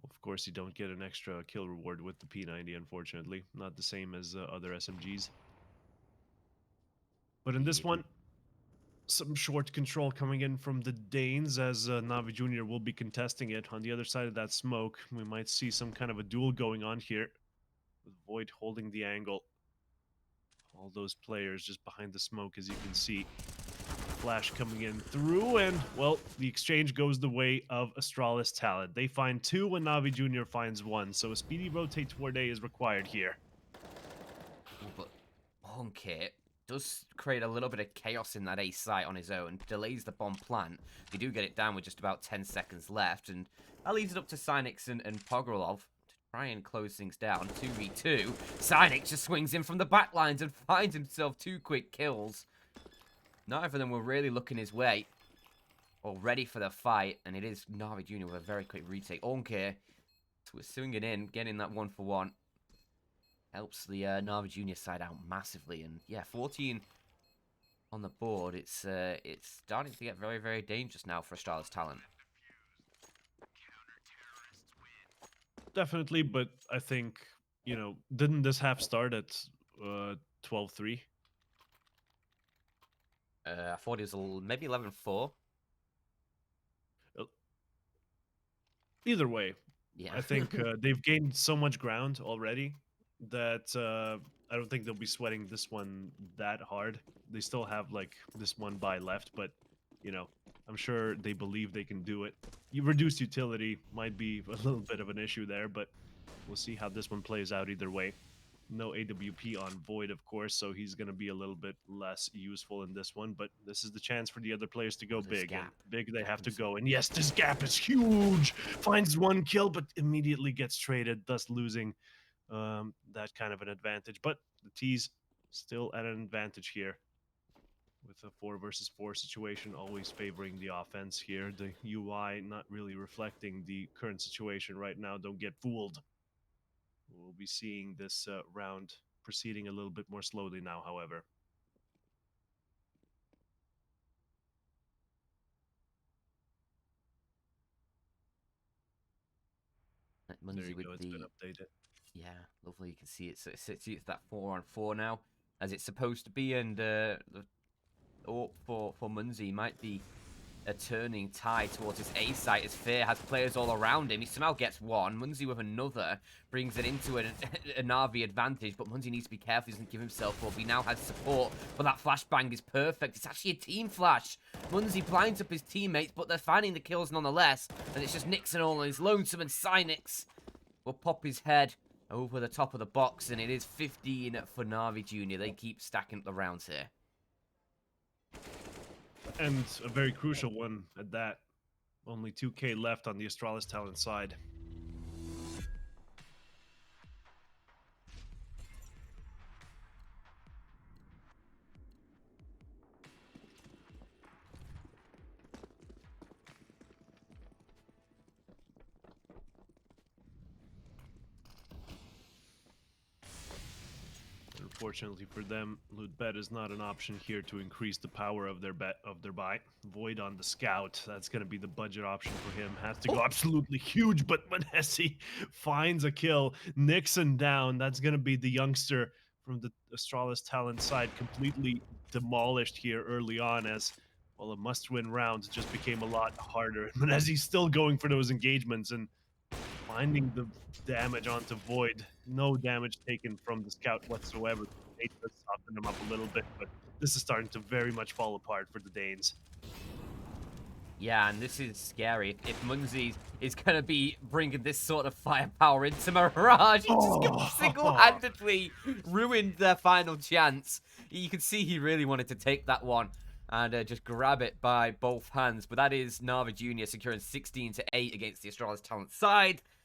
Of course, you don't get an extra kill reward with the P90, unfortunately. Not the same as other SMGs. But in this one, some short control coming in from the Danes as Navi Jr. will be contesting it. On the other side of that smoke, we might see some kind of a duel going on here. With Void holding the angle. All those players just behind the smoke, as you can see. Flash coming in through, and, well, the exchange goes the way of Astralis talent. They find 2 when Navi Jr. finds 1, so a speedy rotate toward A is required here. Ooh, but Honky does create a little bit of chaos in that A site on his own, delays the bomb plant. You do get it down with just about 10 seconds left, and that leaves it up to Cynix and Pogorlov to try and close things down. 2v2. Cynix just swings in from the back lines and finds himself 2 quick kills. Neither of them were really looking his way or ready for the fight, and it is Navi Jr. with a very quick retake. Honky, we're swinging it in, getting that 1-for-1. Helps the Navi Junior side out massively, and yeah, 14 on the board. It's starting to get very, very dangerous now for Astralis talent. Definitely, but I think, didn't this half start at 12-3? I thought it was maybe 11-4. Either way, Yeah. I think they've gained so much ground already that I don't think they'll be sweating this one that hard. They still have like this one buy left, but I'm sure they believe they can do it. Reduced utility might be a little bit of an issue there, but we'll see how this one plays out either way. No AWP on Void, of course, so he's going to be a little bit less useful in this one, but this is the chance for the other players to go big, and big they have to go. And yes, this gap is huge! Finds 1 kill, but immediately gets traded, thus losing that kind of an advantage. But the T's still at an advantage here with a 4 versus 4 situation, always favoring the offense here. The UI not really reflecting the current situation right now. Don't get fooled. We'll be seeing this round proceeding a little bit more slowly now, however. There Munzi you with go, it's been the updated. yeah, lovely. You can see it. So it's that 4-on-4 now, as it's supposed to be, and the for Munzi might be a turning tide towards his A site as Fear has players all around him. He somehow gets one. Munzi with another brings it into a Navi advantage, but Munzi needs to be careful he doesn't give himself up. He now has support, but that flashbang is perfect. It's actually a team flash. Munzi blinds up his teammates, but they're finding the kills nonetheless, and it's just Nixon all on his lonesome, and Cynix will pop his head over the top of the box, and it is 15 for Navi Junior. They keep stacking up the rounds here. And a very crucial one at that. Only 2K left on the Astralis talent side. Unfortunately for them, LOOT.BET is not an option here to increase the power of their buy. Void on the scout. That's going to be the budget option for him. Has to go absolutely huge, but Manesi finds a kill. Nixon down. That's going to be the youngster from the Astralis talent side completely demolished here early on as, well, a must-win round just became a lot harder. Manesi's still going for those engagements and finding the damage onto Void. No damage taken from the scout whatsoever. They just softened him up a little bit, but this is starting to very much fall apart for the Danes. Yeah, and this is scary. If Munzi is going to be bringing this sort of firepower into Mirage, he just single-handedly ruined their final chance. You can see he really wanted to take that one and just grab it by both hands. But that is Navi Junior securing 16-8 against the Astralis talent side.